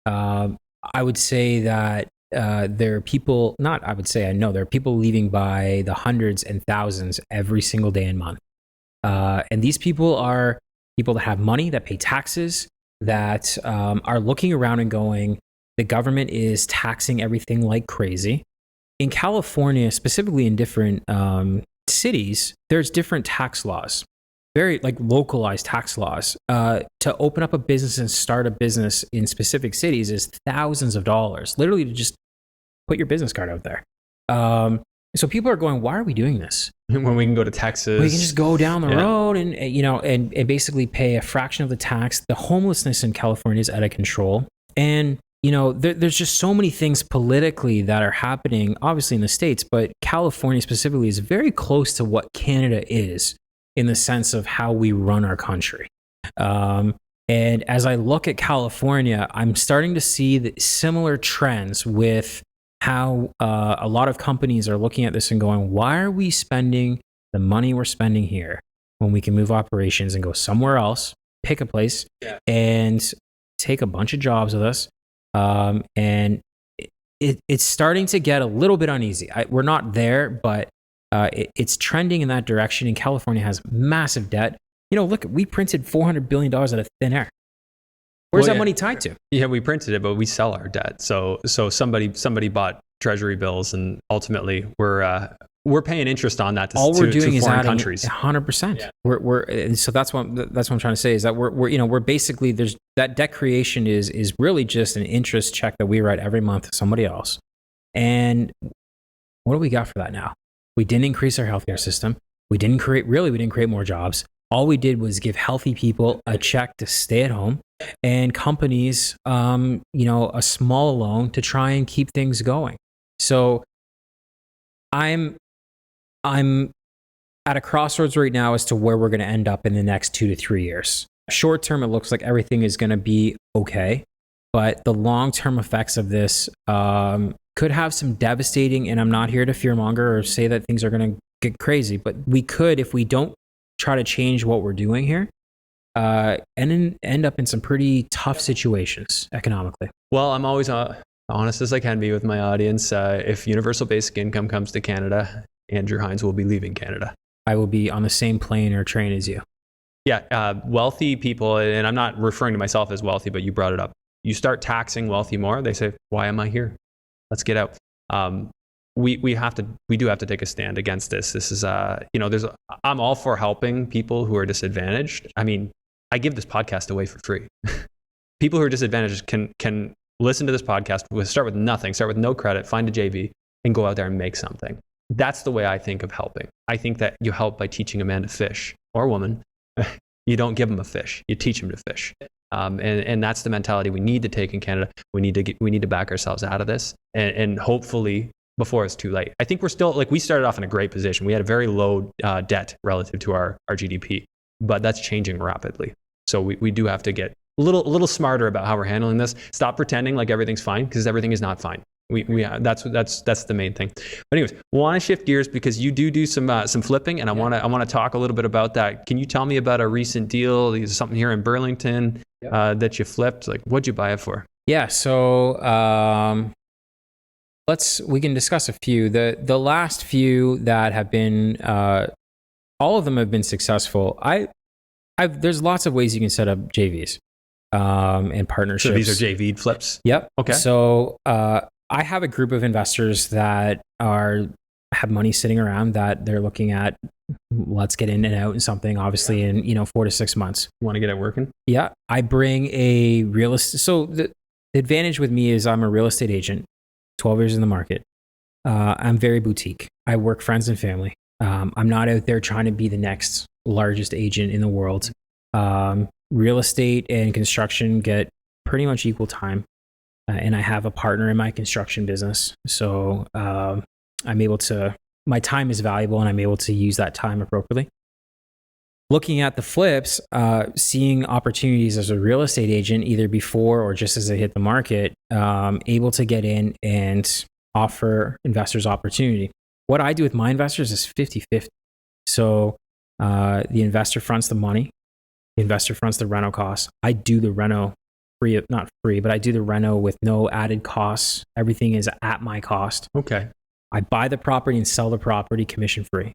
I would say that there are people, there are people leaving by the hundreds and thousands every single day and month. And these people are people that have money, that pay taxes, that are looking around and going, the government is taxing everything like crazy. In California, specifically in different cities, there's different tax laws, very like localized tax laws. To open up a business and start a business in specific cities is thousands of dollars, literally to just put your business card out there. So people are going, why are we doing this? When we can go to Texas. We can just go down the road and, and basically pay a fraction of the tax. The homelessness in California is out of control. And there's just so many things politically that are happening, obviously in the States, but California specifically is very close to what Canada is in the sense of how we run our country. And as I look at California, I'm starting to see the similar trends with how a lot of companies are looking at this and going, why are we spending the money we're spending here when we can move operations and go somewhere else, pick a place, and take a bunch of jobs with us? And it's starting to get a little bit uneasy. We're not there, but it's trending in that direction. And California has massive debt. Look, we printed $400 billion out of thin air. Where's that money tied to? Yeah, we printed it, but we sell our debt. So somebody bought treasury bills, and ultimately we're paying interest on that to, all we're doing to is foreign adding countries. 100%. Yeah. So that's what I'm trying to say is that we're basically, there's that debt creation is really just an interest check that we write every month to somebody else. And what do we got for that now? We didn't increase our healthcare system. We didn't create more jobs. All we did was give healthy people a check to stay at home, and companies, a small loan to try and keep things going. So I'm at a crossroads right now as to where we're going to end up in the next 2 to 3 years. Short term, it looks like everything is going to be okay, but the long term effects of this could have some devastating. And I'm not here to fearmonger or say that things are going to get crazy, but we could, if we don't try to change what we're doing here, and then end up in some pretty tough situations economically. Well, I'm always honest as I can be with my audience. If universal basic income comes to Canada, Andrew Hines will be leaving Canada. I will be on the same plane or train as you. Yeah, wealthy people, and I'm not referring to myself as wealthy, but you brought it up. You start taxing wealthy more, they say, why am I here? Let's get out. We do have to take a stand against this. This is, I'm all for helping people who are disadvantaged. I mean, I give this podcast away for free. People who are disadvantaged can listen to this podcast, start with nothing, start with no credit, find a JV, and go out there and make something. That's the way I think of helping. I think that you help by teaching a man to fish, or a woman. You don't give them a fish, you teach them to fish. And that's the mentality we need to take in Canada. We need to back ourselves out of this, and hopefully before it's too late. I think we're still, we started off in a great position. We had a very low debt relative to our GDP, but that's changing rapidly. So we do have to get a little smarter about how we're handling this. Stop pretending like everything's fine, because everything is not fine. That's the main thing. But anyways, want to shift gears because you do some flipping, and I want to talk a little bit about that. Can you tell me about a recent deal? There's something here in Burlington that you flipped. Like, what'd you buy it for? Yeah, so we can discuss a few. The last few that have been, all of them have been successful. There's lots of ways you can set up JVs and partnerships. So these are JV flips? Yep. Okay. So I have a group of investors that have money sitting around that they're looking at. Let's get in and out in something, obviously, in 4 to 6 months. Want to get it working? Yeah, I bring a real estate. So the advantage with me is I'm a real estate agent, 12 years in the market. I'm very boutique. I work friends and family. I'm not out there trying to be the next largest agent in the world. Real estate and construction get pretty much equal time. And I have a partner in my construction business. So I'm able to, my time is valuable and I'm able to use that time appropriately. Looking at the flips, seeing opportunities as a real estate agent, either before or just as they hit the market, able to get in and offer investors opportunity. What I do with my investors is 50-50. So the investor fronts the money, the investor fronts the rental costs. I do the reno not free, but I do the reno with no added costs. Everything is at my cost. Okay. I buy the property and sell the property commission free.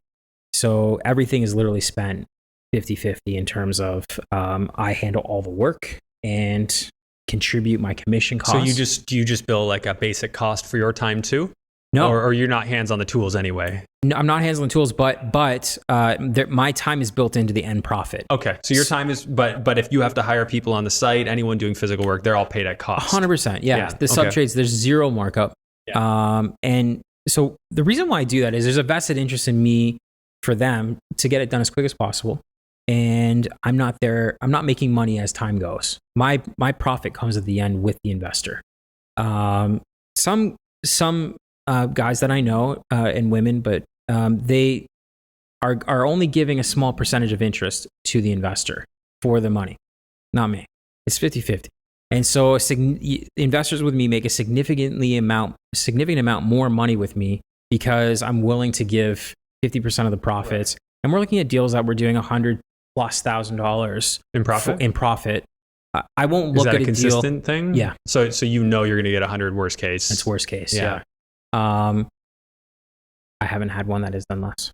So everything is literally spent 50-50 in terms of I handle all the work and contribute my commission costs. So you just bill like a basic cost for your time too? No. Or you're not hands on the tools anyway? No, I'm not hands on the tools, but my time is built into the end profit. Okay. So your time is, but if you have to hire people on the site, anyone doing physical work, they're all paid at cost. 100%. Yeah. The sub-trades, there's zero markup. Yeah. And so the reason why I do that is there's a vested interest in me for them to get it done as quick as possible. And I'm not making money as time goes. My profit comes at the end with the investor. Some guys that I know and women, but they are only giving a small percentage of interest to the investor for the money, not me. It's 50-50. And so investors with me make a significant amount more money with me because I'm willing to give 50% of the profits. Right. And we're looking at deals that we're doing $100,000+ in profit. I won't look at a deal. Is that a consistent thing? Yeah. So you're going to get 100 worst case. That's worst case. Yeah. I haven't had one that has done less.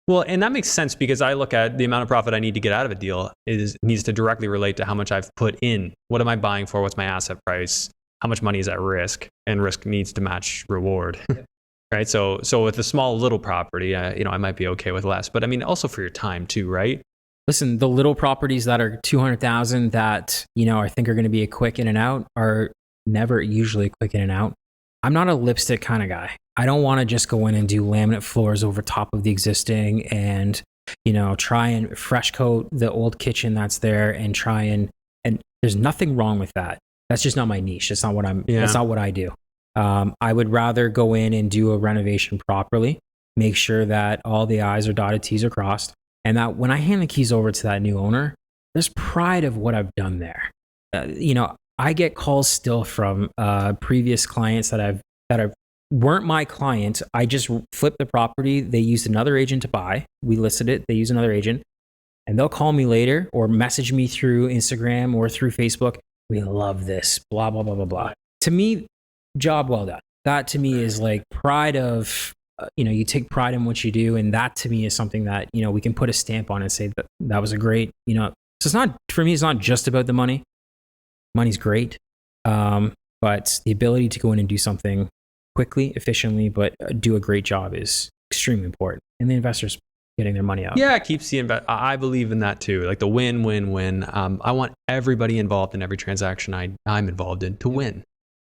Well, and that makes sense because I look at the amount of profit I need to get out of a deal needs to directly relate to how much I've put in. What am I buying for? What's my asset price? How much money is at risk? And risk needs to match reward. Right. So with a small little property, I might be okay with less, but I mean, also for your time too, right? Listen, the little properties that are 200,000 that, I think are going to be a quick in and out are never usually a quick in and out. I'm not a lipstick kind of guy. I don't want to just go in and do laminate floors over top of the existing and, try and fresh coat the old kitchen that's there and try and there's nothing wrong with that. That's just not my niche. That's not what that's not what I do. I would rather go in and do a renovation properly, make sure that all the I's are dotted, T's are crossed. And that when I hand the keys over to that new owner, there's pride of what I've done there. I get calls still from previous clients that weren't my client. I just flipped the property. They used another agent to buy. We listed it. They used another agent. And they'll call me later or message me through Instagram or through Facebook. We love this, blah, blah, blah, blah, blah. To me, job well done. That to me is like pride of, you take pride in what you do. And that to me is something that, we can put a stamp on and say that was a great, so it's not, for me, it's not just about the money. Money's great. But the ability to go in and do something quickly, efficiently, but do a great job is extremely important. And the investors getting their money out. Yeah, it keeps the I believe in that too. Like the win, win, win. I want everybody involved in every transaction I'm involved in to win.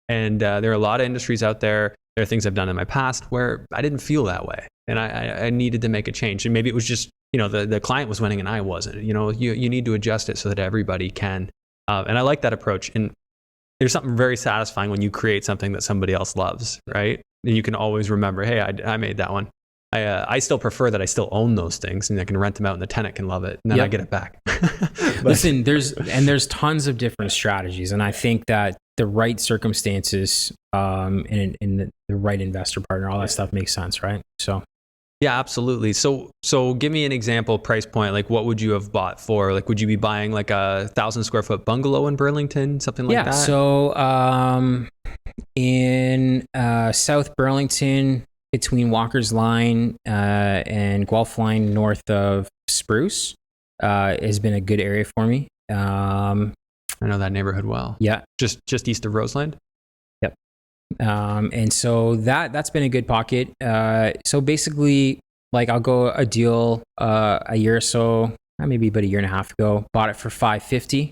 And there are a lot of industries out there. There are things I've done in my past where I didn't feel that way. And I needed to make a change. And maybe it was just, the client was winning and I wasn't. You need to adjust it so that everybody can. And I like that approach. And there's something very satisfying when you create something that somebody else loves, right? And you can always remember, hey, I made that one. I still prefer that I still own those things and I can rent them out and the tenant can love it and then I get it back. Listen, there's tons of different strategies. And I think that the right circumstances and the right investor partner, all that stuff makes sense, right? So. Yeah, absolutely. So give me an example price point. Like what would you have bought for? Like, would you be buying like 1,000 square foot bungalow in Burlington, something like that? Yeah. So in South Burlington, between Walker's Line and Guelph Line, north of Spruce, has been a good area for me. I know that neighborhood well. Yeah. Just east of Roseland. Yep. And so that's been a good pocket. So basically, like I'll go a deal a year or so, maybe about a year and a half ago, bought it for $550.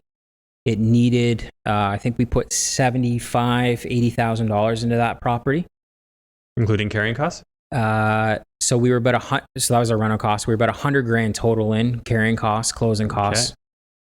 It needed, I think we put $80,000 into that property, including carrying costs. So we were about so that was our rental cost. We were about $100,000 total in carrying costs, closing costs.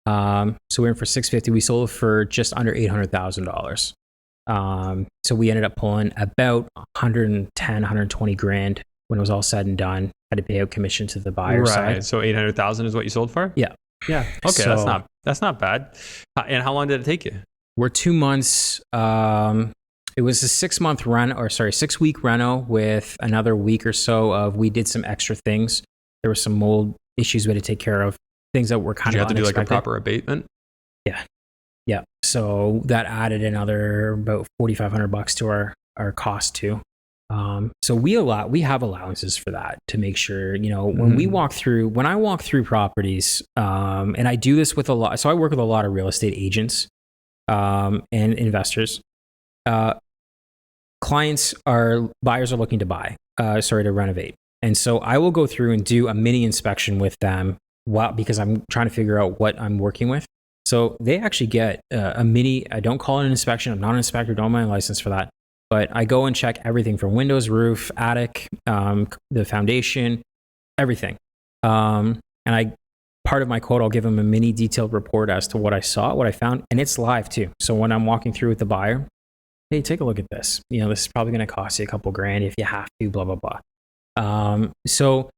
So we were in for $650. We sold it for just under $800,000. So we ended up pulling about 110, 120 grand when it was all said and done. Had to pay out commission to the buyer side. So 800,000 is what you sold for? Yeah. Yeah. Okay. So, that's not bad. And how long did it take you? We're 2 months. It was a 6-week reno with another week or so of, we did some extra things. There were some mold issues we had to take care of, things that were kind Did of you have to unexpected. do like a proper abatement? Yeah. Yeah. So that added another about $4,500 to our cost too. So we have allowances for that to make sure, when I walk through properties, and I do this with so I work with a lot of real estate agents, and investors, buyers are looking to to renovate. And so I will go through and do a mini inspection with them because I'm trying to figure out what I'm working with. So they actually get a mini, I don't call it an inspection. I'm not an inspector, don't have my license for that. But I go and check everything from windows, roof, attic, the foundation, everything. And part of my quote, I'll give them a mini detailed report as to what I saw, what I found, and it's live too. So when I'm walking through with the buyer, hey, take a look at this. This is probably going to cost you a couple grand if you have to, blah, blah, blah. So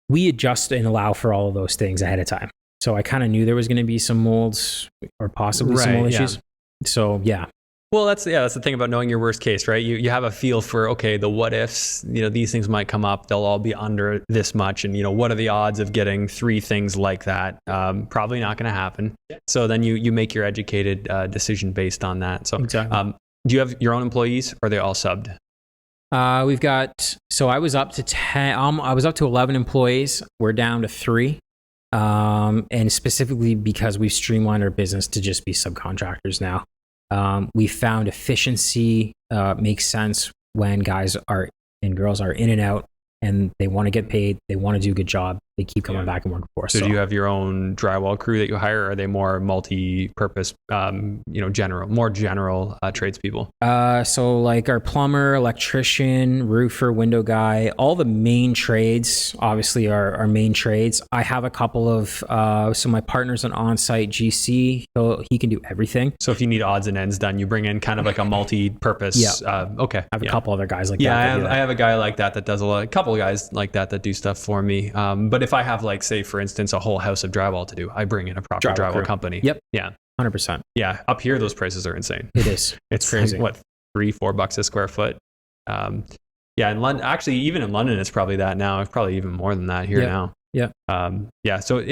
we adjust and allow for all of those things ahead of time. So I kind of knew there was going to be some molds or possibly some mold issues. So yeah. Well, that's the thing about knowing your worst case, right? You have a feel for, okay, the what ifs, these things might come up. They'll all be under this much. And, what are the odds of getting 3 things like that? Probably not going to happen. So then you make your educated decision based on that. So exactly. Do you have your own employees or are they all subbed? So I was up to 10, I was up to 11 employees. We're down to 3. And specifically because we've streamlined our business to just be subcontractors now. We found efficiency makes sense when guys and girls are in and out and they want to get paid. They want to do a good job. They keep coming back and working for us. So do you have your own drywall crew that you hire? Or are they more multi-purpose, more general tradespeople? So like our plumber, electrician, roofer, window guy, all the main trades, obviously our main trades. I have a couple of, so my partner's an on-site GC. He can do everything. So if you need odds and ends done, you bring in kind of like a multi-purpose. Okay. I have a couple other guys like that. Yeah, I have a guy like that does a couple of guys like that do stuff for me. But if I have like, say for instance, a whole house of drywall to do, I bring in a proper drywall company. Yep. Yeah. 100%. Yeah. Up here, those prices are insane. It is. It's crazy. Like, what, $3-4 a square foot? Yeah. In London, actually, even in London, it's probably that now. It's probably even more than that here now. Yeah. So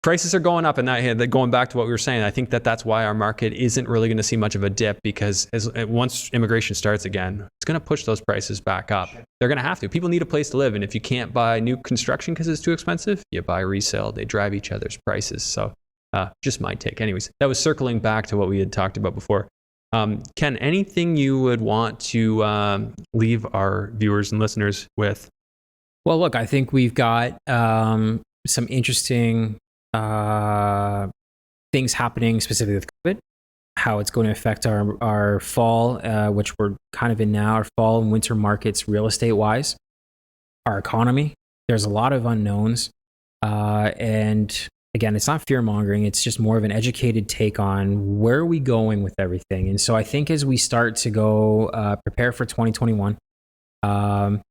prices are going up, and going back to what we were saying, I think that's why our market isn't really going to see much of a dip, because once immigration starts again, it's going to push those prices back up. They're going to have to. People need a place to live, and if you can't buy new construction because it's too expensive, you buy resale. They drive each other's prices. So just my take. Anyways, that was circling back to what we had talked about before. Ken, anything you would want to leave our viewers and listeners with? Well, look, I think we've got some interesting things happening specifically with COVID, how it's going to affect our fall, which we're kind of in now, our fall and winter markets real estate wise, our economy. There's a lot of unknowns. And again, it's not fear mongering. It's just more of an educated take on where are we going with everything. And so I think as we start to go prepare for 2021, I'm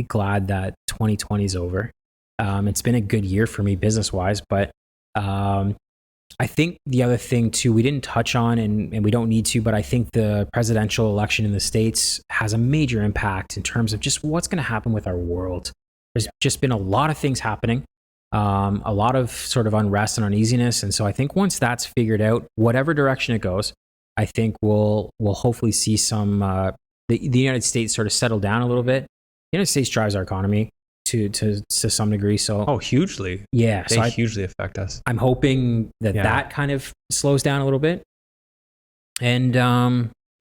glad that 2020 is over. It's been a good year for me business-wise, but I think the other thing too, we didn't touch on, and we don't need to, but I think the presidential election in the States has a major impact in terms of just what's going to happen with our world. There's just been a lot of things happening, a lot of sort of unrest and uneasiness. And so I think once that's figured out, whatever direction it goes, I think we'll hopefully see some, the United States sort of settle down a little bit. The United States drives our economy to some degree. So hugely. Yeah. They hugely affect us. I'm hoping that kind of slows down a little bit. And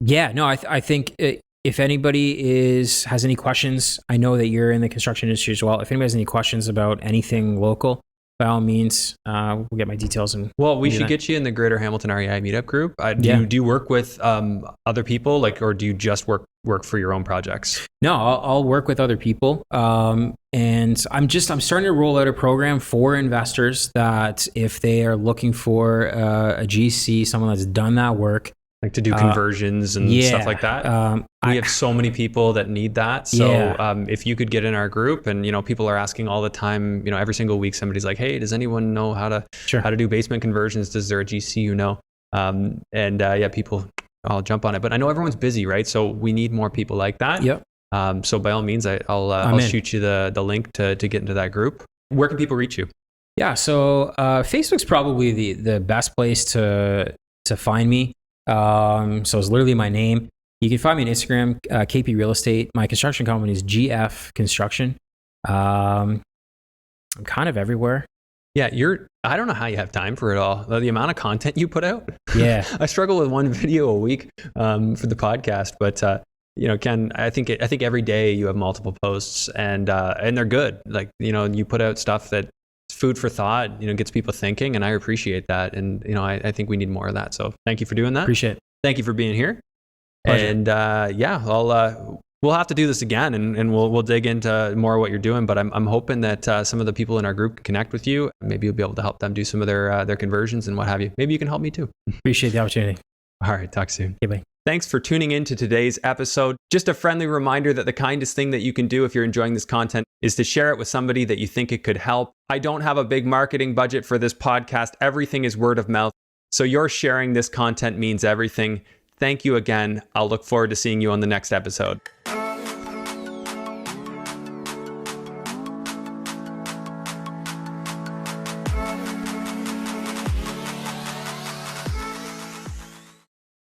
Yeah, no, I think if anybody has any questions, I know that you're in the construction industry as well. If anybody has any questions about anything local, by all means, we'll get my details. And well, we should get you in the Greater Hamilton REI meetup group. Do you work with other people, like, or do you just work for your own projects? No, I'll work with other people. And I'm starting to roll out a program for investors that if they are looking for a GC, someone that's done that work, like to do conversions and stuff like that. We have so many people that need that. So if you could get in our group, and people are asking all the time, every single week somebody's like, hey, does anyone know how to do basement conversions? Is there a GC people, I'll jump on it. But I know everyone's busy, right? So we need more people like that. Yep. So by all means, I'll shoot you the link to get into that group. Where can people reach you? Yeah, so Facebook's probably the best place to find me. So it's literally my name. You can find me on Instagram, KP Real Estate. My construction company is GF Construction. I'm kind of everywhere. Yeah, I don't know how you have time for it all. The amount of content you put out. Yeah. I struggle with one video a week for the podcast, but Ken, I think every day you have multiple posts, and they're good. Like, you put out stuff that food for thought, gets people thinking, and I appreciate that. And, I think we need more of that. So thank you for doing that. Appreciate it. Thank you for being here. Pleasure. And we'll have to do this again, and we'll dig into more of what you're doing. But I'm hoping that some of the people in our group can connect with you. Maybe you'll be able to help them do some of their conversions and what have you. Maybe you can help me too. Appreciate the opportunity. All right. Talk soon. Okay, bye. Thanks for tuning in to today's episode. Just a friendly reminder that the kindest thing that you can do if you're enjoying this content is to share it with somebody that you think it could help. I don't have a big marketing budget for this podcast. Everything is word of mouth. So your sharing this content means everything. Thank you again. I'll look forward to seeing you on the next episode.